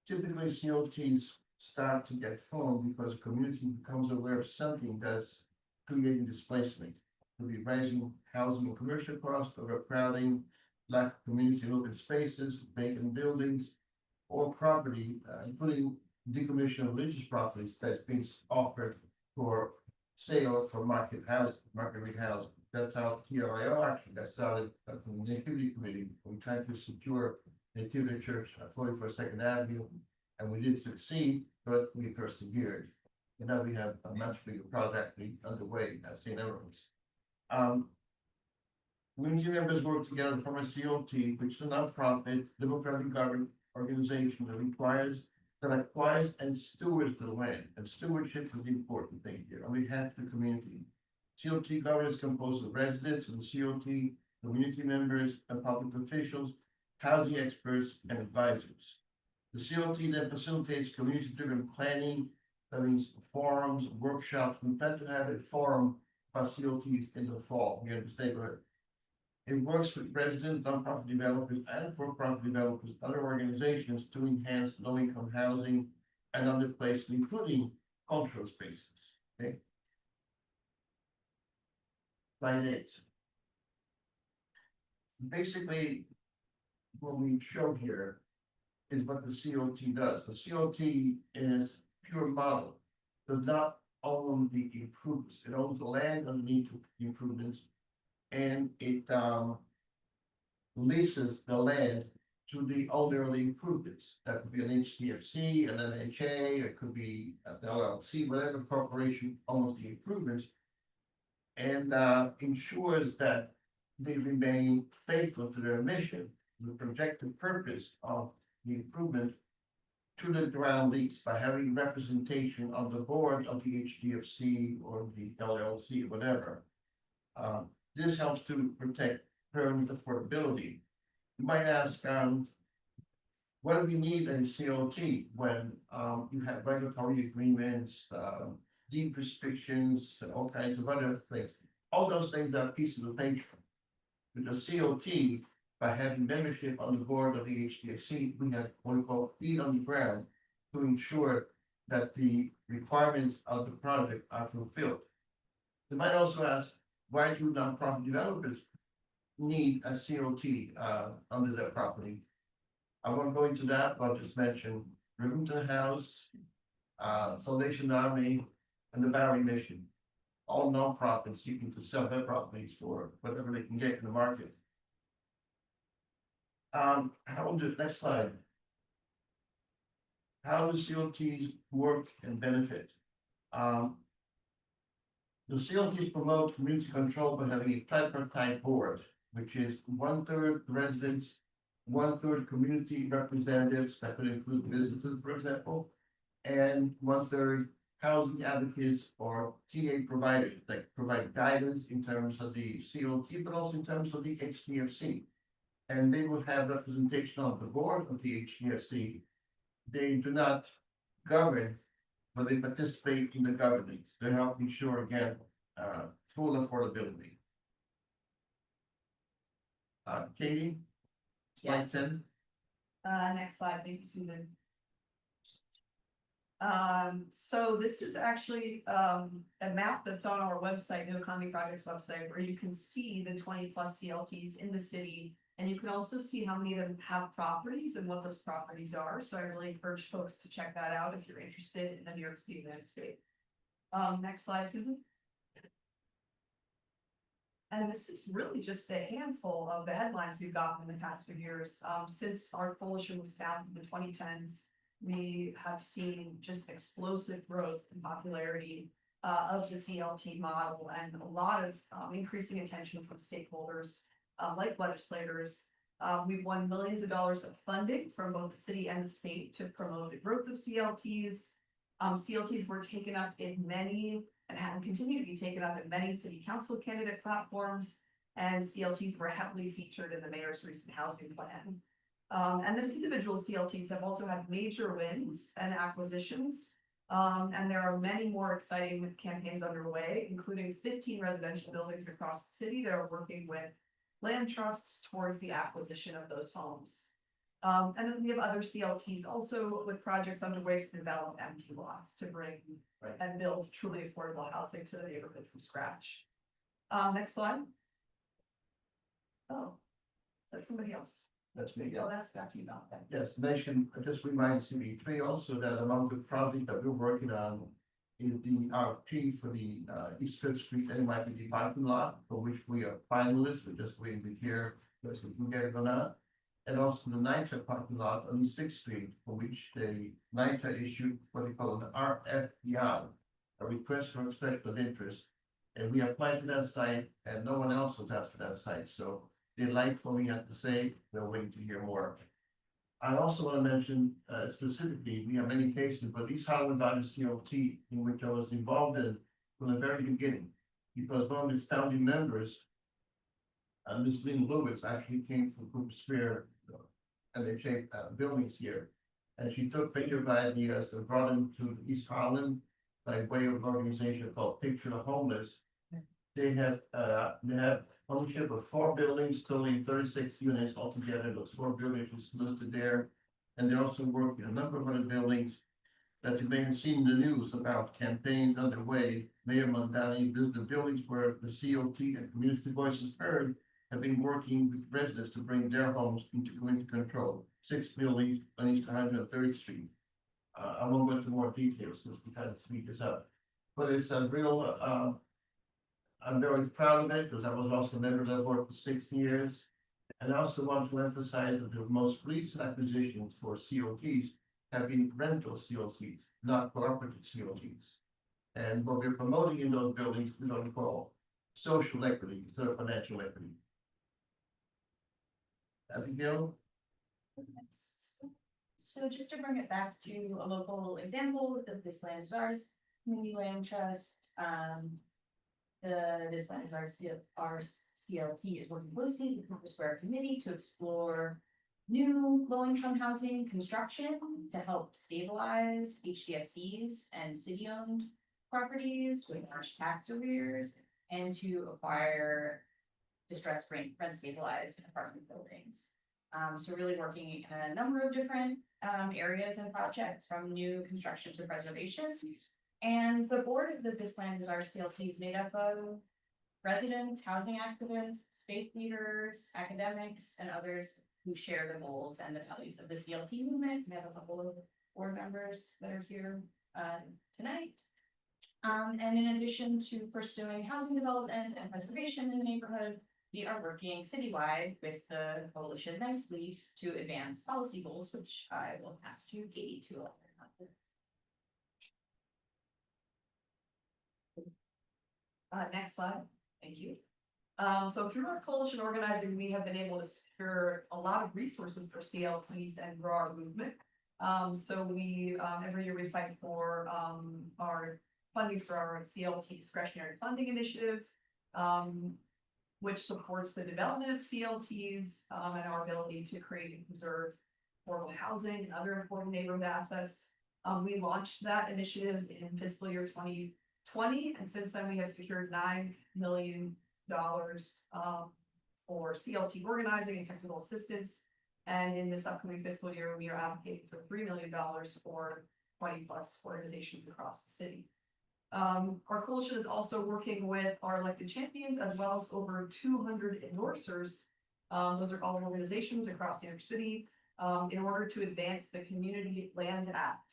Typically, CLTs start to get formed because a community becomes aware of something that's creating displacement. Could be rising housing and commercial costs, overcrowding, lack of community and open spaces, vacant buildings, or property, including decommission of religious properties that's being offered for sale for market rate housing. That's how TRIO actually got started from the Nativity Committee. We tried to secure Nativity Church at 41st Avenue, and we did succeed, but we persevered. And now we have a much bigger project underway at St. Edmunds. Community members work together from a CLT, which is a nonprofit, democratically governed organization that acquires and stewards the land. And stewardship is the important thing here on behalf of the community. CLT governance is composed of residents of the CLT, community members, and public officials, housing experts, and advisors. The CLT then facilitates community-driven planning. That means forums, workshops. We plan to have a forum for CLTs in the fall here in the neighborhood. It works with residents, nonprofit developers, and for-profit developers, other organizations to enhance low-income housing and other places, including cultural spaces. Okay. Slide 8. Basically, what we show here is what the CLT does. The CLT is pure model, does not own the improvements. It owns the land underneath the improvements, and it leases the land to the owner of the improvements. That could be an HDFC, an MHA, it could be an LLC, whatever corporation owns the improvements, and ensures that they remain faithful to their mission, the projected purpose of the improvement to the ground lease by having representation on the board of the HDFC or the LLC, whatever. This helps to protect permanent affordability. You might ask, what do we need in CLT when you have regulatory agreements, deed restrictions, and all kinds of other things? All those things are pieces of paper. With the CLT, by having membership on the board of the HDFC, we have what we call feet on the ground to ensure that the requirements of the project are fulfilled. You might also ask, why do nonprofit developers need a CLT under their property? I won't go into that, but I'll just mention Rivington House, Salvation Army, and the Bowery Mission. All nonprofits seeking to sell their properties for whatever they can get in the market. Next slide. How do CLTs work and benefit? The CLTs promote community control by having a tripartite board, which is 1/3 residents, 1/3 community representatives, that could include businesses, for example, and 1/3 housing advocates or TA providers that provide guidance in terms of the CLT, but also in terms of the HDFC. And they will have representation on the board of the HDFC. They do not govern, but they participate in the governance to help ensure, again, full affordability. Katie? Slide Yes. 10. Next slide, thank you, Susan. So this is actually, a map that's on our website, New Economy Project's website, where you can see the 20+ CLTs in the city. And you can also see how many of them have properties and what those properties are. So I really encourage folks to check that out if you're interested in the New York City landscape. Next slide, Susan. And this is really just a handful of the headlines we've gotten in the past few years. Since our coalition was founded in the 2010s, we have seen just explosive growth in popularity of the CLT model and a lot of increasing attention from stakeholders like legislators. We've won millions of dollars of funding from both the city and the state to promote the growth of CLTs. CLTs were taken up in many and have continued to be taken up in many city council candidate platforms. And CLTs were heavily featured in the mayor's recent housing plan. And then individual CLTs have also had major wins and acquisitions. And there are many more exciting campaigns underway, including 15 residential buildings across the city that are working with land trusts towards the acquisition of those homes. And then we have other CLTs also with projects underway to develop empty lots to bring and build truly affordable housing to the neighborhood from scratch. Next slide. Oh, that's somebody else. That's me, Oh, that's back to you now. Thank you. Yes, nation, I just remind CB3 also that among the projects that we're working on is the RFP for the East Fifth Street NYPD parking lot, for which we are finalists. We're just waiting to hear if we can get it or not. And also the NYCHA parking lot on Sixth Street, for which the NYCHA issued what they call an RFER, a request for expression of interest. And we applied for that site and no one else has asked for that site, so they liked what we had to say, they're waiting to hear more. I also want to mention specifically, we have many cases, but East Highland Valley CLT, in which I was involved in from the very beginning, because one of its founding members, Ms. Lynn Lewis, actually came from Cooper Square, and they shaped buildings here. And she took picture of ideas and brought them to East Harlem by way of an organization called Picture the Homeless. They have ownership of 4 buildings, totaling 36 units altogether. Those 4 buildings is listed there. And they also work in a number of other buildings that you may have seen in the news about campaigns underway. Mayor Mondani, the buildings where the COT and community voices heard have been working with residents to bring their homes into community control. 6 buildings on East 103rd Street. I won't go into more details because we kind of speed this up. But it's a real, I'm very proud of it because I was also a member of that board for 6 years. And I also want to emphasize that the most recent acquisitions for COTs have been rental COTs, not cooperative COTs. And what we're promoting in those buildings, we don't call social equity instead of financial equity. Abigail? So just to bring it back to a local example, This Land is Ours Community Land Trust, This Land is Ours, CLT is working closely with the Cooper Square Committee to explore new low-income housing construction to help stabilize HDFCs and city-owned properties with large tax arrears and to acquire distressed rent stabilized apartment buildings. So really working in a number of different areas and projects, from new construction to preservation. And the board of This Land is Ours CLT is made up of residents, housing activists, faith leaders, academics, and others who share the goals and the values of the CLT movement. We have a couple of board members that are here tonight. And in addition to pursuing housing development and preservation in the neighborhood, we are working citywide with the coalition Nice Leaf to advance policy goals, which I will pass to Katie to elaborate on. Next slide, thank you. So through our coalition organizing, we have been able to secure a lot of resources for CLTs and grow our movement. So we, every year we fight for our funding for our CLT discretionary funding initiative, which supports the development of CLTs and our ability to create and preserve affordable housing and other important neighborhood assets. We launched that initiative in fiscal year 2020, and since then we have secured $9 million for CLT organizing and technical assistance. And in this upcoming fiscal year, we are advocating for $3 million for 20+ organizations across the city. Our coalition is also working with our elected champions as well as over 200 endorsers. Those are all organizations across New York City in order to advance the Community Land Act.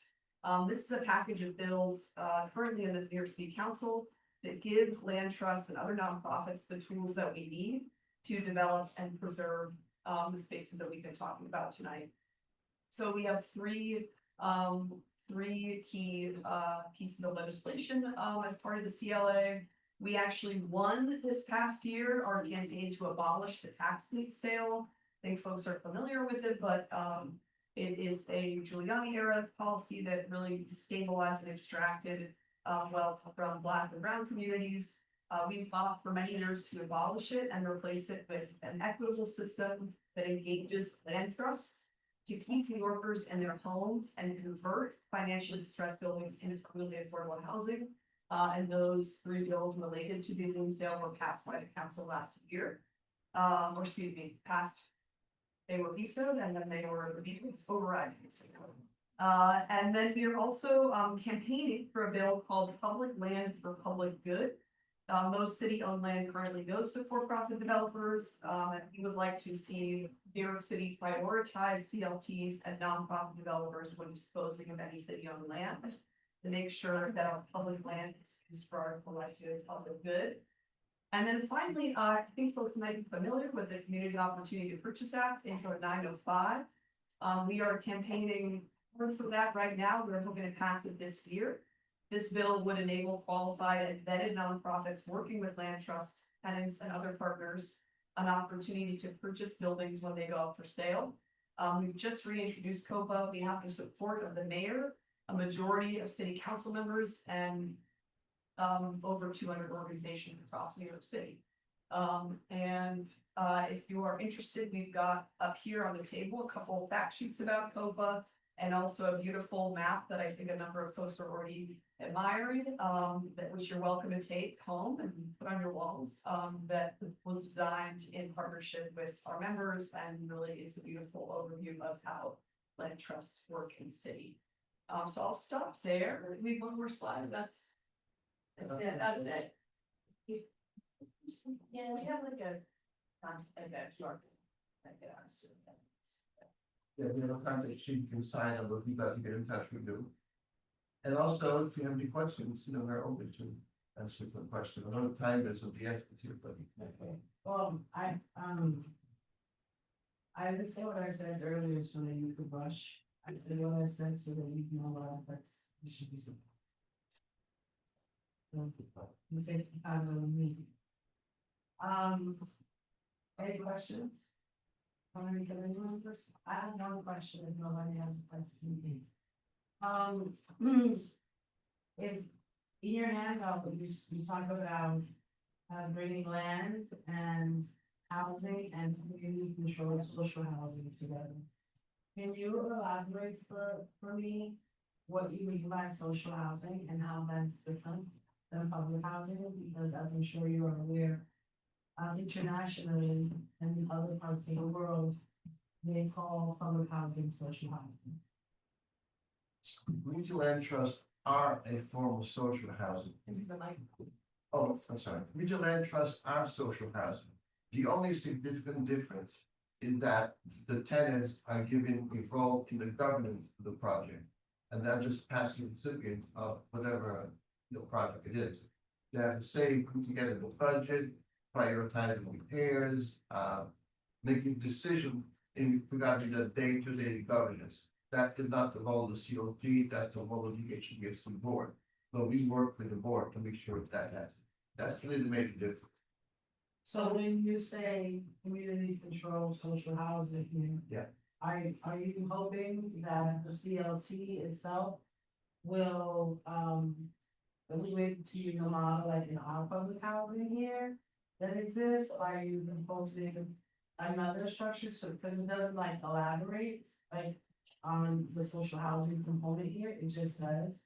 This is a package of bills currently in the New York City Council that give land trusts and other nonprofits the tools that we need to develop and preserve the spaces that we've been talking about tonight. So we have 3 Three key pieces of legislation as part of the CLA. We actually won this past year our campaign to abolish the tax lien sale. I think folks are familiar with it, but it is a Giuliani era policy that really destabilized and extracted wealth from Black and brown communities. We fought for many years to abolish it and replace it with an equitable system that engages land trusts to keep New Yorkers in their homes and convert financially distressed buildings into really affordable housing. And those three bills related to the lien sale were passed by the council last year. Or excuse me, passed. They were vetoed and then they were overriding. And then we are also campaigning for a bill called Public Land for Public Good. Most city-owned land currently goes to for-profit developers, and we would like to see New York City prioritize CLTs and nonprofit developers when disposing of any city-owned land to make sure that our public land is used for our collective public good. And then finally, I think folks might be familiar with the Community Opportunity to Purchase Act, Intro 905. We are campaigning for that right now. We're hoping to pass it this year. This bill would enable qualified and vetted nonprofits working with land trusts, tenants, and other partners an opportunity to purchase buildings when they go up for sale. We've just reintroduced COPA. We have the support of the mayor, a majority of city council members, and over 200 organizations across New York City. If you are interested, we've got up here on the table a couple of fact sheets about COPA and also a beautiful map that I think a number of folks are already admiring, that which you're welcome to take home and put on your walls, that was designed in partnership with our members and really is a beautiful overview of how land trusts work in the city. So I'll stop there. We have one more slide. That's it. That's it. Yeah, we have like a short. Yeah, we have a contact sheet, you can sign up, if you'd like to get in touch with you. And also, if you have any questions, we're open to answer the question. I know the time is of the essence here, but. Okay, well, I would say what I said earlier so that you could rush. I said what I said so that you know what that's, you should be. You think I'm gonna meet. Any questions? I have no question if nobody has a question. Is in your handout, you talk about bringing land and housing and community controlled social housing together. Can you elaborate for me what you mean by social housing and how that's different than public housing? Because as I'm sure you are aware, internationally and in other parts of the world, they call public housing social housing. Regional land trusts are a form of social housing. Oh, I'm sorry. Regional land trusts are social housing. The only significant difference is that the tenants are given a role in the governance of the project, and they're just passive recipients of whatever project it is. They have to say, put together the budget, prioritizing repairs, making decisions in regard to the day-to-day governance. That is not the role of the COP, that's the role of the HGFC board. But we work with the board to make sure that happens. That's really the major difference. So when you say community controlled social housing, Yeah. Are you hoping that the CLT itself will equate to the model like in our public housing here that exists? Or are you proposing another structure? So because it doesn't like elaborate like on the social housing component here, it just says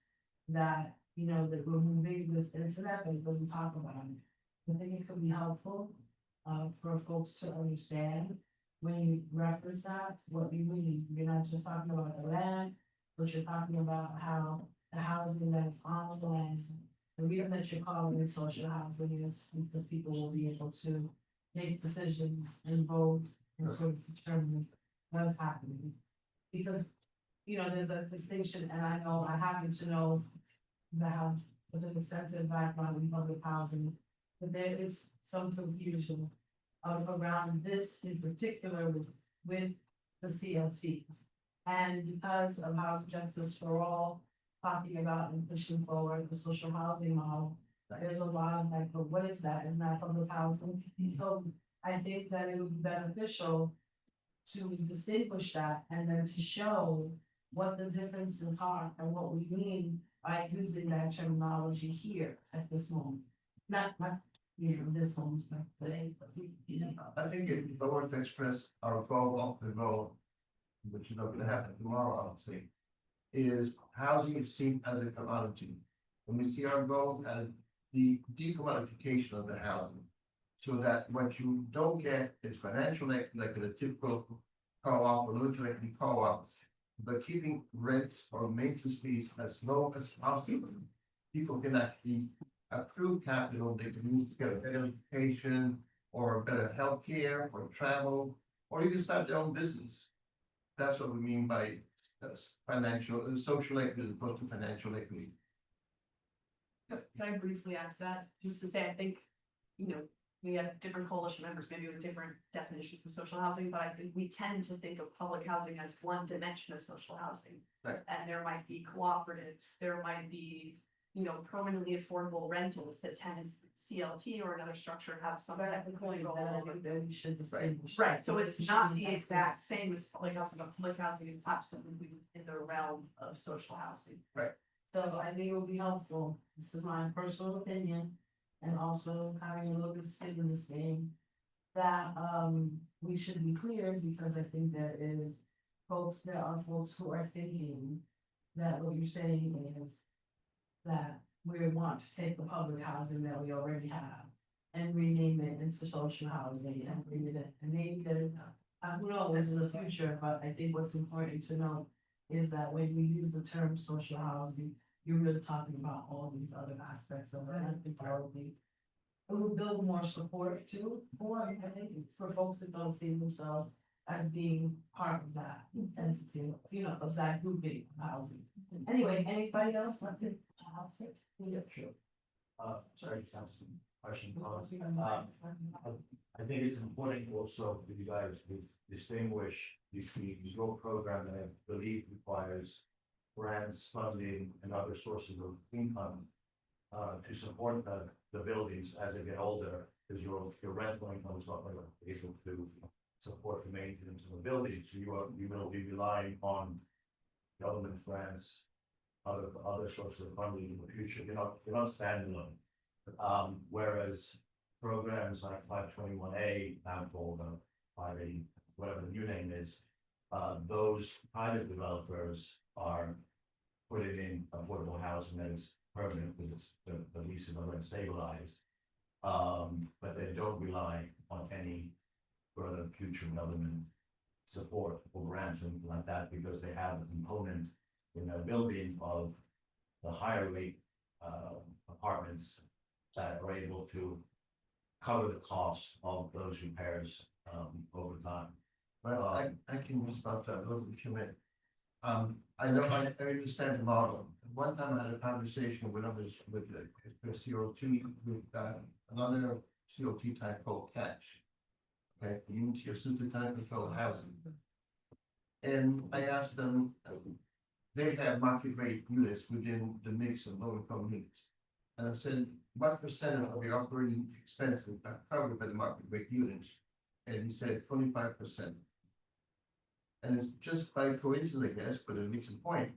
that that we're moving this into that, but it doesn't talk about it. I think it could be helpful for folks to understand when you reference that, what you mean. You're not just talking about the land, but you're talking about how the housing that's on the land, the reason that you're calling it social housing is because people will be able to make decisions and vote and sort of determine what's happening. Because, there's a distinction, and I know I happen to know that I have such an extensive background in public housing, but there is some confusion around this in particular with the CLTs. And because of Housing Justice for All, talking about and pushing forward the social housing model, there's a lot of like, but what is that? Isn't that public housing? So I think that it would be beneficial to distinguish that and then to show what the differences are and what we mean by using that terminology here at this moment. Not, this moment, but today, but I think if I were to express our goal of the goal, which is not gonna happen tomorrow, I would say, is housing is seen as a commodity. And we see our goal as the decommodification of the housing. So that what you don't get is financial aid, like in a typical co-op or limited equity co-ops, but keeping rents or maintenance fees as low as possible. People can actually accrue capital they can use to get a better education or better healthcare or travel, or even start their own business. That's what we mean by financial, social equity as opposed to financial equity. Can I briefly add to that? Just to say, I think, we have different coalition members, maybe with different definitions of social housing, but I think we tend to think of public housing as one dimension of social housing. Right. And there might be cooperatives, there might be, permanently affordable rentals that tenants, CLT or another structure have some. But that's the point that I think that we should distinguish. Right, so it's not the exact same as public housing, but public housing is absolutely in the realm of social housing. So I think it would be helpful, this is my personal opinion, and also having a little bit of skin in this game. That we should be clear, because I think there are folks who are thinking that what you're saying is. That we want to take the public housing that we already have and rename it into social housing and bring it in, and maybe that, who knows in the future, but I think what's important to know. Is that when we use the term social housing, you're really talking about all these other aspects of it, and I think probably. It will build more support too, I think, for folks that don't see themselves as being part of that entity, of that grouping of housing. Anyway, anybody else like to ask it? Yeah, sure. Sorry, just have some question. I think it's important also for you guys to distinguish between your program that I believe requires grants, funding, and other sources of income to support the buildings as they get older, because your rental income is not going to be able to support the maintenance of the buildings. So you will be relying on government grants, other sources of funding in the future. You're not standalone. Whereas programs like 521A, now called 580, whatever the new name is, those private developers are putting in affordable housing that is permanent because it's the leases are rent stabilized. But they don't rely on any further future government support or grants or anything like that, because they have a component in their building of the higher rate apartments that are able to cover the cost of those repairs over time. Well, I can respond to that a little bit, if you may. I know, I understand the model. One time I had a conversation with others with the COT, with another COT type called Catch. Okay, Unity Assisted Time Controlled Housing. And I asked them, they have market rate units within the mix of low income units. And I said, what percent of the operating expenses are covered by the market rate units? And he said 25%. And it's just by coincidence, I guess, but it makes a point.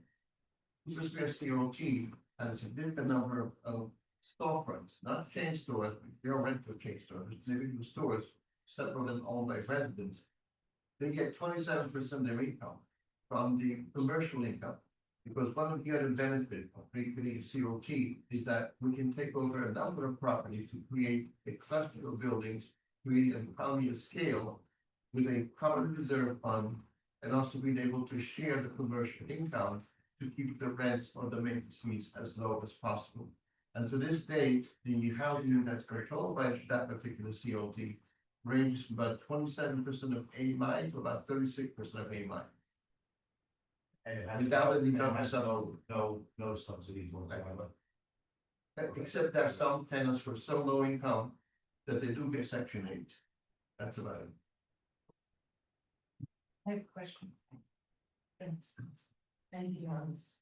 Because we are COT and a significant number of storefronts, not chain stores, they are rental chain stores, individual stores, several of them owned by residents. They get 27% of their income from the commercial income. Because one of the other benefits of creating COT is that we can take over a number of properties to create a cluster of buildings, create an economy of scale with a common reserve fund, and also being able to share the commercial income to keep the rents or the maintenance fees as low as possible. And to this date, the housing that's controlled by that particular COT ranges from about 27% of AMI to about 36% of AMI. And Without any no subsidies whatsoever. Except that some tenants were so low income that they do get Section 8. That's about it. I have a question. Thank you, Hans.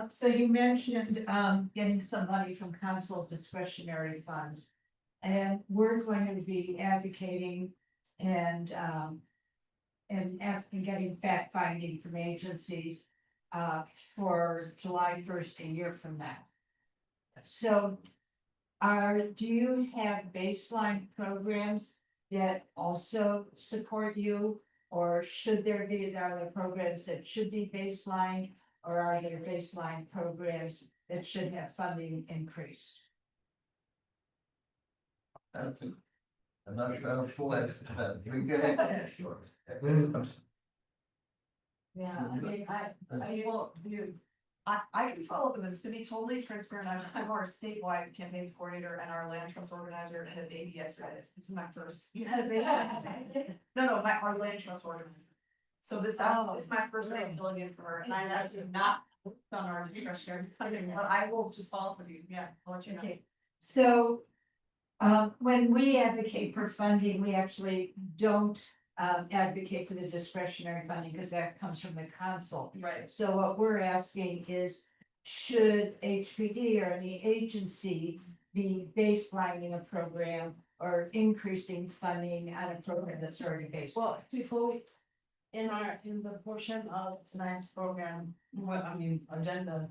So you mentioned, getting some money from council discretionary funds. And we're going to be advocating and asking, getting fact finding from agencies, for July 1st, a year from now. So do you have baseline programs that also support you? Or should there be, are there programs that should be baseline, or are there baseline programs that should have funding increased? That's it. I'm not sure, I'm full answer to that. You can get it. Yeah, sure. Yeah, I mean, I will do. I can follow up with this, to be totally transparent, I'm our statewide campaigns coordinator and our land trust organizer, and had a baby yesterday, this is my first. You had a baby? No, our land trust organizer. So this is my first day filling in for her, and I have not done our discretionary funding, but I will just follow up with you, yeah, I'll let you know. Okay, so when we advocate for funding, we actually don't advocate for the discretionary funding because that comes from the council. Right. So what we're asking is, should HPD or any agency be baselining a program or increasing funding on a program that's already based? Well, before we, in the portion of tonight's program, agenda,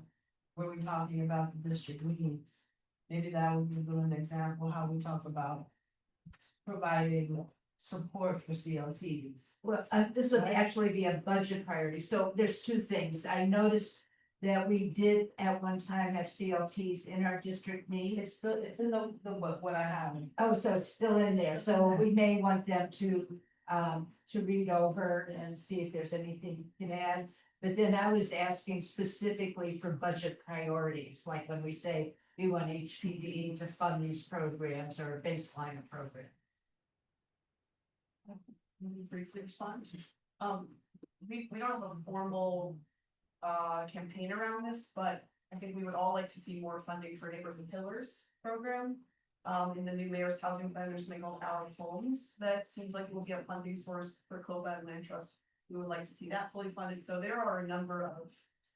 where we're talking about the district needs. Maybe that would be an example how we talk about providing support for CLTs. Well, this would actually be a budget priority. So there's two things. I noticed that we did at one time have CLTs in our district needs. It's in the what I have. Oh, so it's still in there. So we may want them to read over and see if there's anything you can add. But then I was asking specifically for budget priorities, like when we say we want HPD to fund these programs or baseline a program. Let me briefly respond. We don't have a formal campaign around this, but I think we would all like to see more funding for neighborhood pillars program. In the new mayor's housing plan, there's something called Our Homes, that seems like it will be a funding source for COBA and Land Trust. We would like to see that fully funded, so there are a number of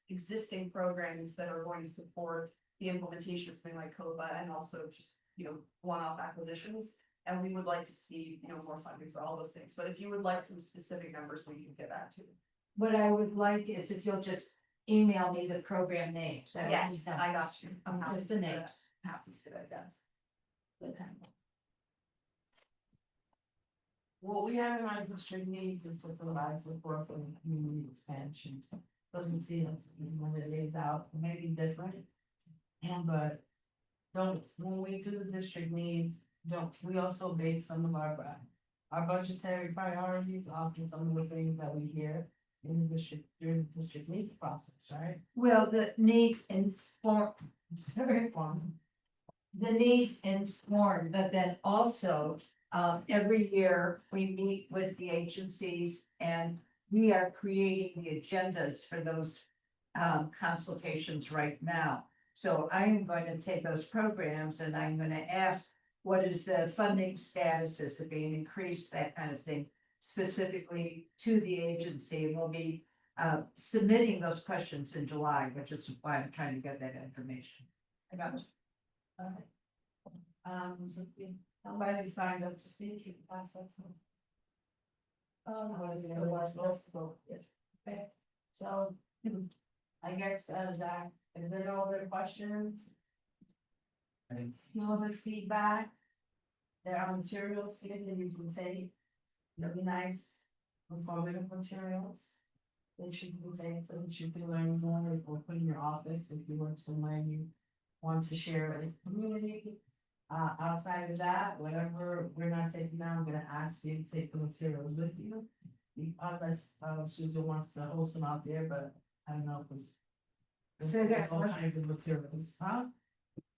existing programs that are going to support the implementation of something like COBA and also just, one-off acquisitions. And we would like to see, more funding for all those things, but if you would like some specific numbers, we can get back to. What I would like is if you'll just email me the program names. Yes, I got you. I'm happy Just to the do that. names. Happy to do that, yes. What we have in our district needs is to provide support for the community expansion. But we see it when it lays out, it may be different. But when we do the district needs, we also base some of our budgetary priorities off of some of the things that we hear in the district, during the district needs process, right? Well, the needs inform, the needs inform, but then also, every year we meet with the agencies and we are creating the agendas for those consultations right now. So I am going to take those programs and I'm going to ask, what is the funding status? Is it being increased? That kind of thing, specifically to the agency. We'll be submitting those questions in July, which is why I'm trying to get that information. I got you. Somebody signed up to speak, you can pass that. What is it? Okay, so I guess that, is there no other questions? No other feedback? There are materials here that you can take. Really nice, informative materials. That you can take so that you can learn more or put in your office if you work somewhere and you want to share with the community. Outside of that, whatever we're not taking now, I'm gonna ask you to take the materials with you. Unless Susan wants to host them out there, but I don't know, because. There's all kinds of materials, huh?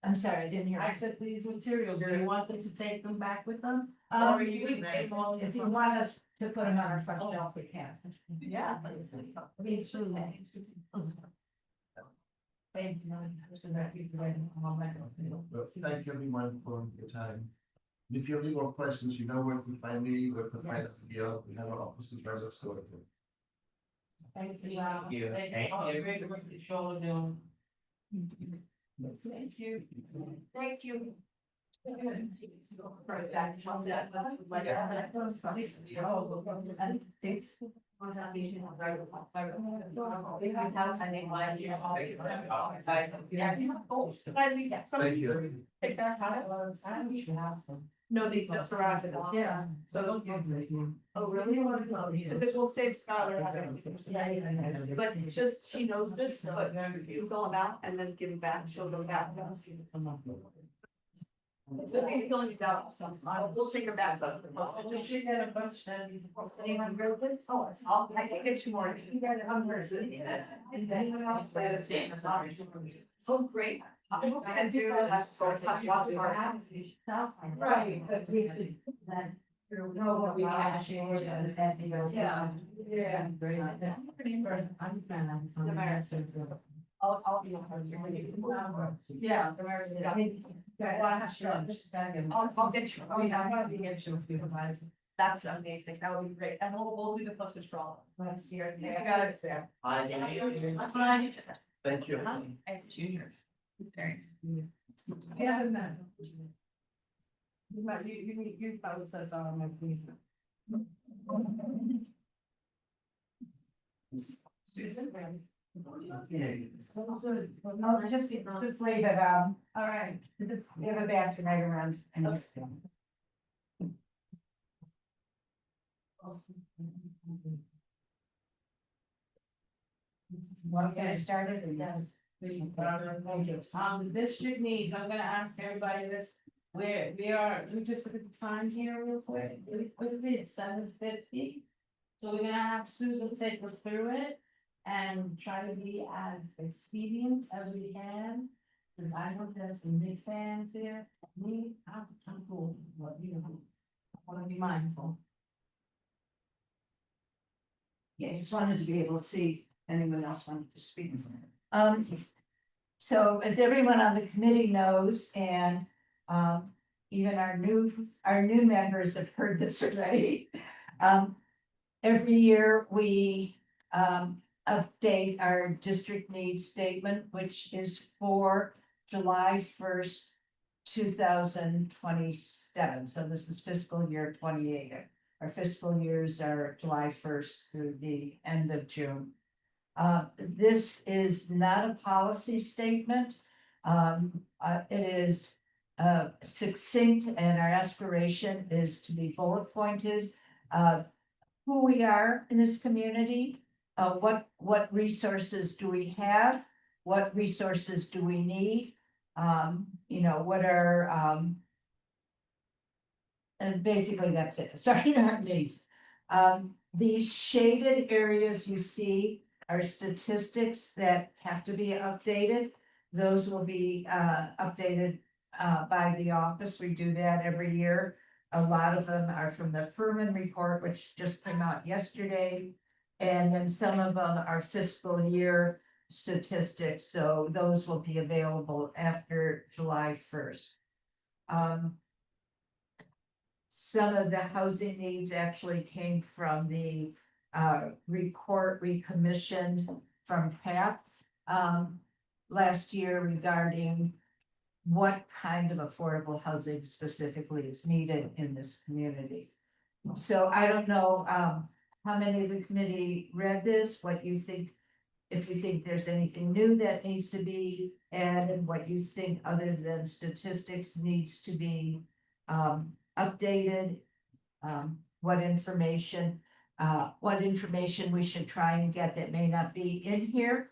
I'm sorry, I didn't hear. I said these materials, do you want them to take them back with them? Or are you If you want us to put them on our front shelf, we can. Yeah. Thank you. Thank you everyone for your time. If you have any more questions, you know where to find me, where to find us, we have our offices right next door. Thank you. Thank you. Thank Thank all the you. great work that y'all are doing. Thank you. Thank you. Right back. Like I said, this, and this. Thank you. No, these just arrived at the office. So. Oh, really? Cause it will save Skylar having. But just, she knows this, but you fill them out and then give them back, she'll go back to us. So we filling it out, so we'll take her back up. We should get a bunch then. Anyone wrote this? Oh, I can get you more. You got it on hers. And anyone else? Oh, great. And do that's for our house. Right, but we should then. Know what we actually and he goes. Yeah. Yeah. Very nice. I'm fan. The mayor's. I'll be on her. Yeah, the mayor's. I'll get you. Oh, yeah, I'm gonna get you a few provides. That's amazing. That would be great. And we'll do the postage for all next year. Yeah, guys. That's what I need. Thank you. I have juniors. Very. Yeah, man. You probably said something like this. Susan. Oh, just leave it, all right, we have a basket right around. Want to get it started? Yes, please. Thank you. The district needs, I'm gonna ask everybody this, where we just look at the time here real quick, really quickly, it's 7:50. So we're gonna have Susan take us through it and try to be as expedient as we can. Cause I know there's some big fans here, me, I'm cool, but you know, I wanna be mindful. Yeah, just wanted to be able to see anyone else wanted to speak. So as everyone on the committee knows, and even our new members have heard this already. Every year we update our district needs statement, which is for July 1st, 2027. So this is fiscal year 28. Our fiscal years are July 1st through the end of June. This is not a policy statement. It is succinct, and our aspiration is to be bullet pointed. Who we are in this community, what resources do we have? What resources do we need? What are and basically that's it. Sorry, not needs. These shaded areas you see are statistics that have to be updated. Those will be updated by the office. We do that every year. A lot of them are from the Furman report, which just came out yesterday. And then some of them are fiscal year statistics, so those will be available after July 1st. Some of the housing needs actually came from the report we commissioned from PATH last year regarding what kind of affordable housing specifically is needed in this community. So I don't know how many of the committee read this, what you think, if you think there's anything new that needs to be added, what you think other than statistics needs to be updated, what information we should try and get that may not be in here.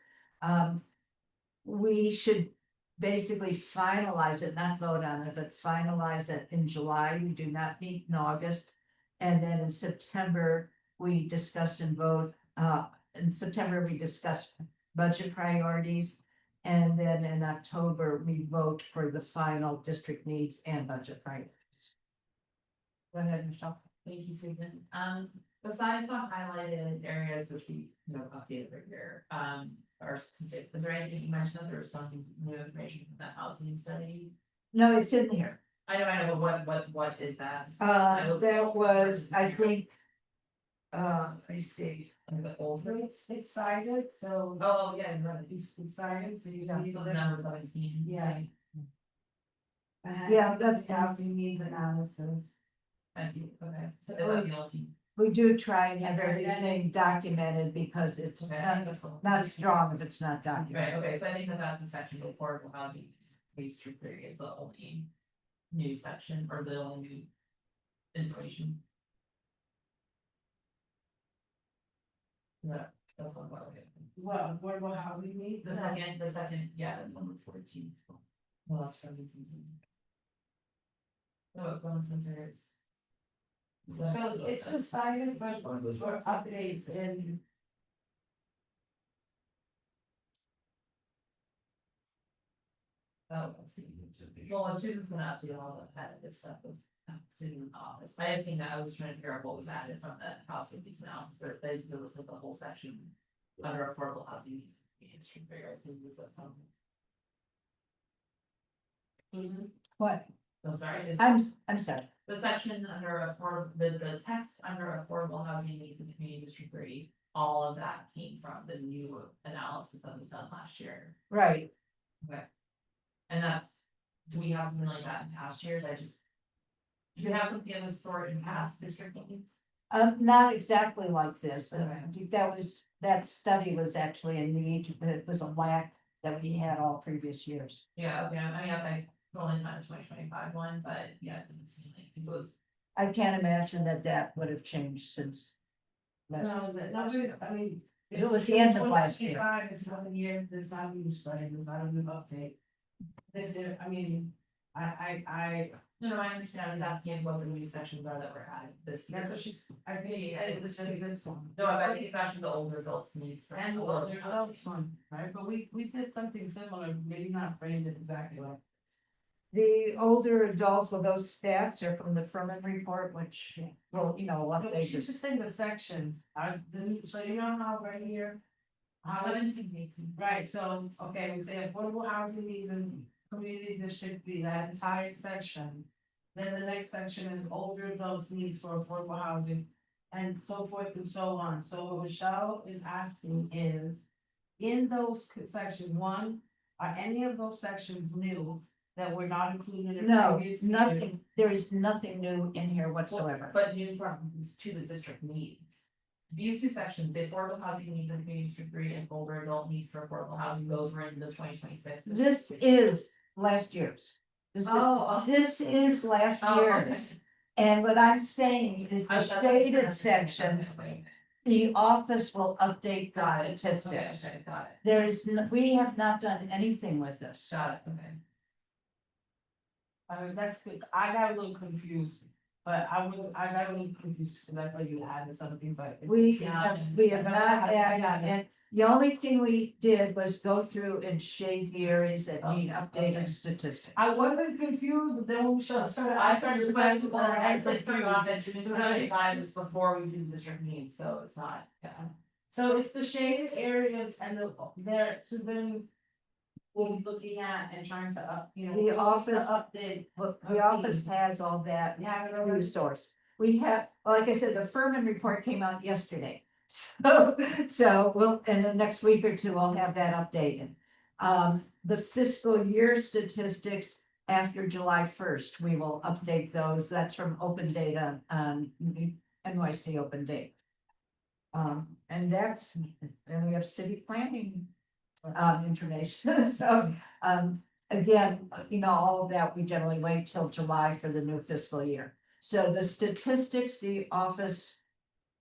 We should basically finalize it, not vote on it, but finalize it in July. We do not meet in August. And then in September, we discuss and vote, in September, we discuss budget priorities. And then in October, we vote for the final district needs and budget priorities. Go ahead, Michelle. Thank you, Susan. Besides the highlighted areas which we, update every year, or statistics, is there anything you mentioned that there was some new information from that housing study? No, it's in here. I know, but what is that? That was, I think, I see, and the old. It's cited, so. Oh, yeah, right. It's cited, so you Yeah. see So the the number 17. Yeah. Yeah, that's housing needs analysis. I see, okay, so is that the only? We do try and have Yeah, and then- everything documented because it's Okay, I think that's all. not strong if it's not Right, documented. okay, so I think that that's a section of affordable housing, Main Street period is the only new section or the only new information. Yeah, that's not what I get. What affordable housing needs? The second, yeah, the number 14. Well, that's from the. Oh, Glen Center is. So it's just cited for updates in. Oh, let's see. Well, it's just gonna update all the good stuff with student office. I just think that I was trying to figure out what was added from the housing needs analysis, but basically it was like the whole section under affordable housing needs. History figure, so use that something. What? I'm sorry, is I'm sorry. the section under the text under affordable housing needs and community district 3, all of that came from the new analysis that was done last year. Right. Okay. And that's, do we have something like that in past years? Do you have something of this sort in past district meetings? Not exactly like this. Okay. That study was actually a need, it was a lack that we had all previous years. Yeah, okay, I mean, I only found a 2025 one, but yeah, it doesn't seem like it was. I can't imagine that would have changed since. last- I mean. It was the end of last year. 2025, It's not a year, there's not a new study, there's not a new update. I mean, I. No, I understand, I was asking what the new sections are that were added this year. I think it's gonna be this one. No, I think it's actually the older adults needs. for- And the older adults one, right, but we did something similar, maybe not framed it exactly like. The older adults, well, those stats are from the Furman report, which, well, No, but update she's just saying the sections, so you know how right here. How it is, 17, right, so, okay, we say affordable housing needs and community district B, that entire section. Then the next section is older adults needs for affordable housing. And so forth and so on, so what Michelle is asking is. In those sections, one, are any of those sections new that were not included in No, previous years? nothing, there is nothing new in here whatsoever. But new from to the district needs. These two sections, the affordable housing needs and community district 3 and older adult needs for affordable housing, those were in the 2026. This is last year's. This is last year's. And what I'm saying is the shaded sections, the office will update the statistics. Okay, got it, There is, we have not done anything with this. got it, okay. That's good, I got a little confused, but I got a little confused, because I thought you added something, but. We Yeah. have not added, and the only thing we did was go through and shade the areas that need updated statistics. I wasn't confused, but then we started. I started questioning, well, I actually threw off that June 2025 is before we do district needs, so it's not, yeah. So it's the shaded areas and so then. We'll be looking at and trying to The office- Update. The office has all that We have it already. resource. We have, like I said, the Furman report came out yesterday. So we'll, in the next week or two, I'll have that updated. The fiscal year statistics after July 1st, we will update those. That's from Open Data, NYC Open Data. And we have city planning information, so, again, all of that, we generally wait till July for the new fiscal year. So the statistics, the office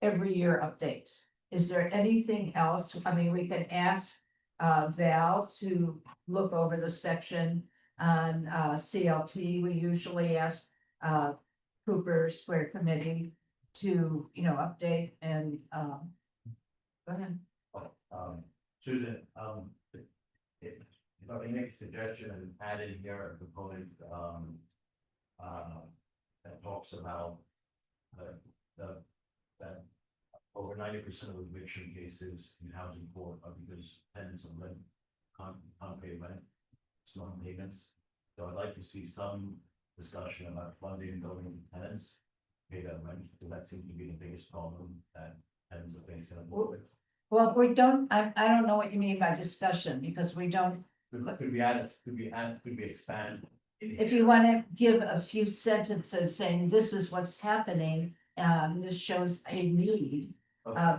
every year updates. Is there anything else? I mean, we can ask Val to look over the section on CLT. We usually ask Cooper Square Committee to, update and go ahead. Susan, if I can make a suggestion and add in here a component, that talks about that over 90% of eviction cases in housing court are because tenants are rent, can't pay rent, it's non-payments. So I'd like to see some discussion about funding building tenants pay that rent? Because that seems to be the biggest problem that ends up facing. Well, we don't, I don't know what you mean by discussion, because we don't, Could we add, could we expand? if you wanna give a few sentences saying this is what's happening, this shows a need.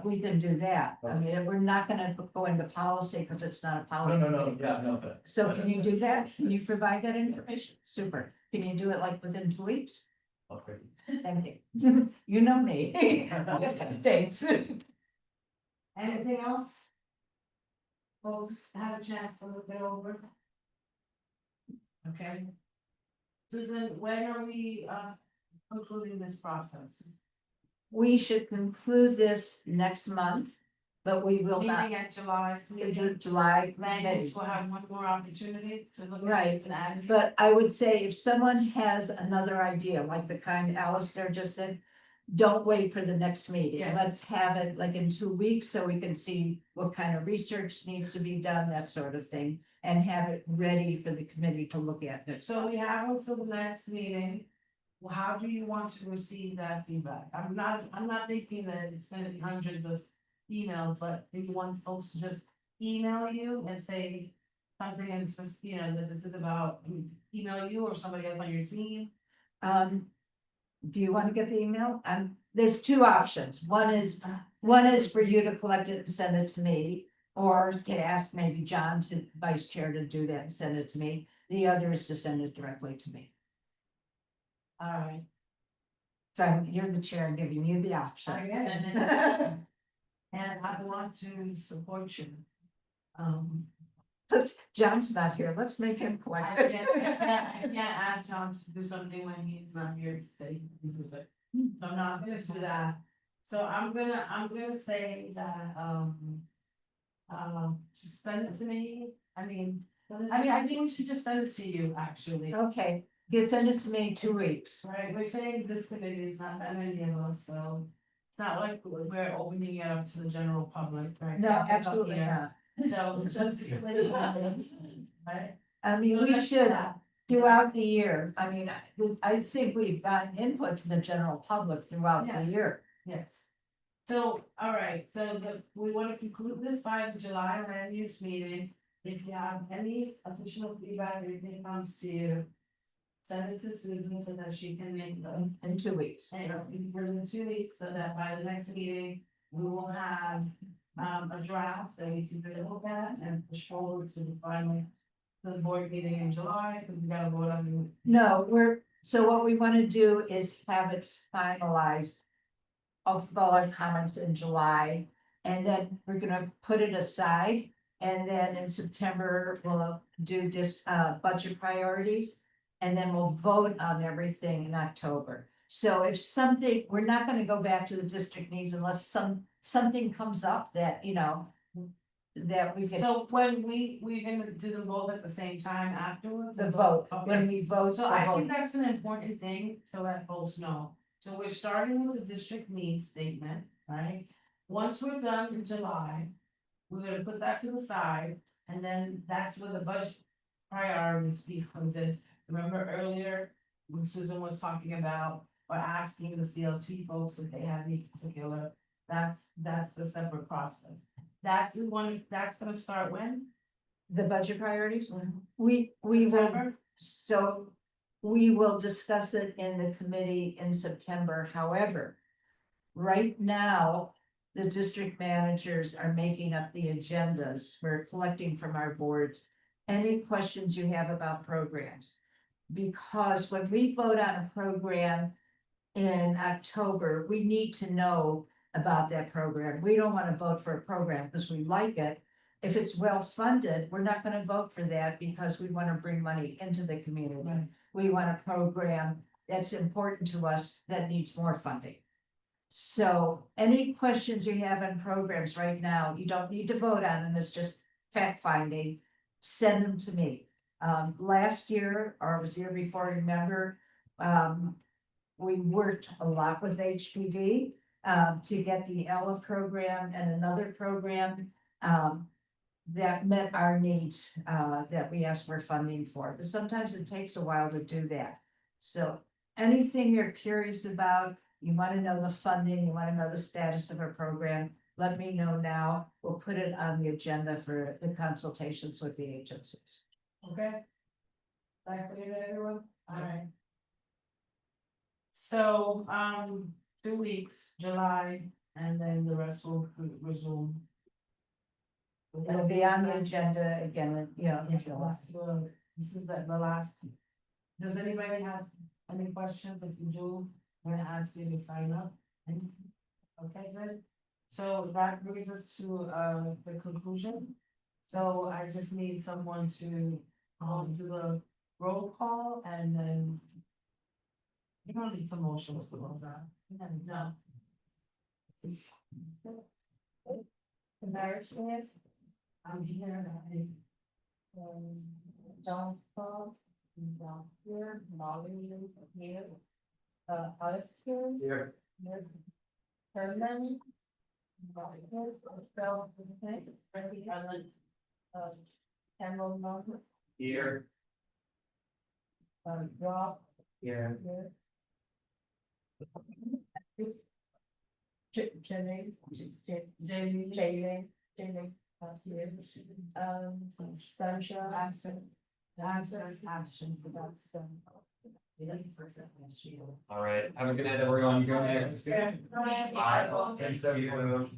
We can do that. I mean, we're not gonna go into policy because it's not a policy. Yeah, no, but. So can you do that? Can you provide that information? Super. Can you do it like within 2 weeks? Okay. Thank you. You know me. Thanks. Anything else? Folks have a chance to look it over. Okay. Susan, when are we concluding this process? We should conclude this next month, but we will not. Meeting at July's meeting. July. Landis will have one more opportunity to look at Right, this and add. but I would say if someone has another idea, like the kind Alistair just said, don't wait for the next meeting. Yes. Let's have it like in 2 weeks so we can see what kind of research needs to be done, that sort of thing. And have it ready for the committee to look at this. So we have until the next meeting. Well, how do you want to receive that feedback? I'm not thinking that it's gonna be hundreds of emails, but if you want folks to just email you and say something and just, you know, that this is about, email you or somebody else on your team. Do you want to get the email? There's two options. One is for you to collect it and send it to me. Or to ask maybe John to vice chair to do that and send it to me. The other is to send it directly to me. Alright. So you're the chair giving you the option. And I want to support you. John's not here. Let's make him collect it. I can't ask John to do something when he's not here to say he can do it. So I'm not gonna do that. So I'm gonna say that, just send it to me. I mean, I think we should just send it to you, actually. Okay, you send it to me in 2 weeks. Right, we're saying this committee is not that many of us, so it's not like we're opening it up to the general public, right? No, absolutely not. So it's just the committee members, right? I mean, So we let's do should that. throughout the year. I mean, I think we've gotten input from the general public throughout the Yes. year. Yes. So, all right, so we want to conclude this by the July land use meeting. If you have any additional feedback, anything comes to you. Send it to Susan so that she can make them. In 2 weeks. And within 2 weeks, so that by the next meeting, we will have a draft that we can really look at and push forward to the final. To the board meeting in July, because we gotta vote on. No, so what we want to do is have it finalized. Of all our comments in July, and then we're gonna put it aside. And then in September, we'll do this budget priorities. And then we'll vote on everything in October. So if something, we're not gonna go back to the district needs unless something comes up that, you know. That we can, So when we're gonna do the vote at the same time afterwards? the vote, Okay. when we vote. So I think that's an important thing, so that folks know. So we're starting with the district needs statement, right? Once we're done in July, we're gonna put that to the side, and then that's where the budget priorities piece comes in. Remember earlier, when Susan was talking about, or asking the CLT folks if they have any particular, that's the separate process. That's gonna start when? The budget priorities, we will, September? so. We will discuss it in the committee in September, however. Right now, the district managers are making up the agendas, we're collecting from our boards. Any questions you have about programs? Because when we vote on a program in October, we need to know about that program. We don't want to vote for a program because we like it. If it's well funded, we're not gonna vote for that because we want to bring money into the community. Right. We want a program that's important to us that needs more funding. So any questions you have on programs right now, you don't need to vote on them, it's just fact finding. Send them to me. Last year, or it was the year before, remember, we worked a lot with HPD to get the Ella program and another program that met our needs that we asked for funding for, but sometimes it takes a while to do that. So anything you're curious about, you wanna know the funding, you wanna know the status of our program, let me know now, we'll put it on the agenda for the consultations with the agencies. Okay? Thank you, everyone. Alright. So, 2 weeks, July, and then the rest will resume. It'll be on the agenda again, you know, in July. This is the last. Does anybody have any questions? If you do, I'm gonna ask you to sign up. Okay, good. So that brings us to the conclusion. So I just need someone to do the roll call and then. You don't need some motions to all that. No. Mary Smith, I'm here. John Paul, down here, Molly here. Alice here. Here. Herman. Molly here, Phil, Randy Allen. Cameron Mountain, Here. Rob. Here. Here. Jenny, Jamie. Jamie, here. Sandra. Absent. Absent. All right, have a good night, everyone. Go next. Yeah. Bye. Thanks, everyone.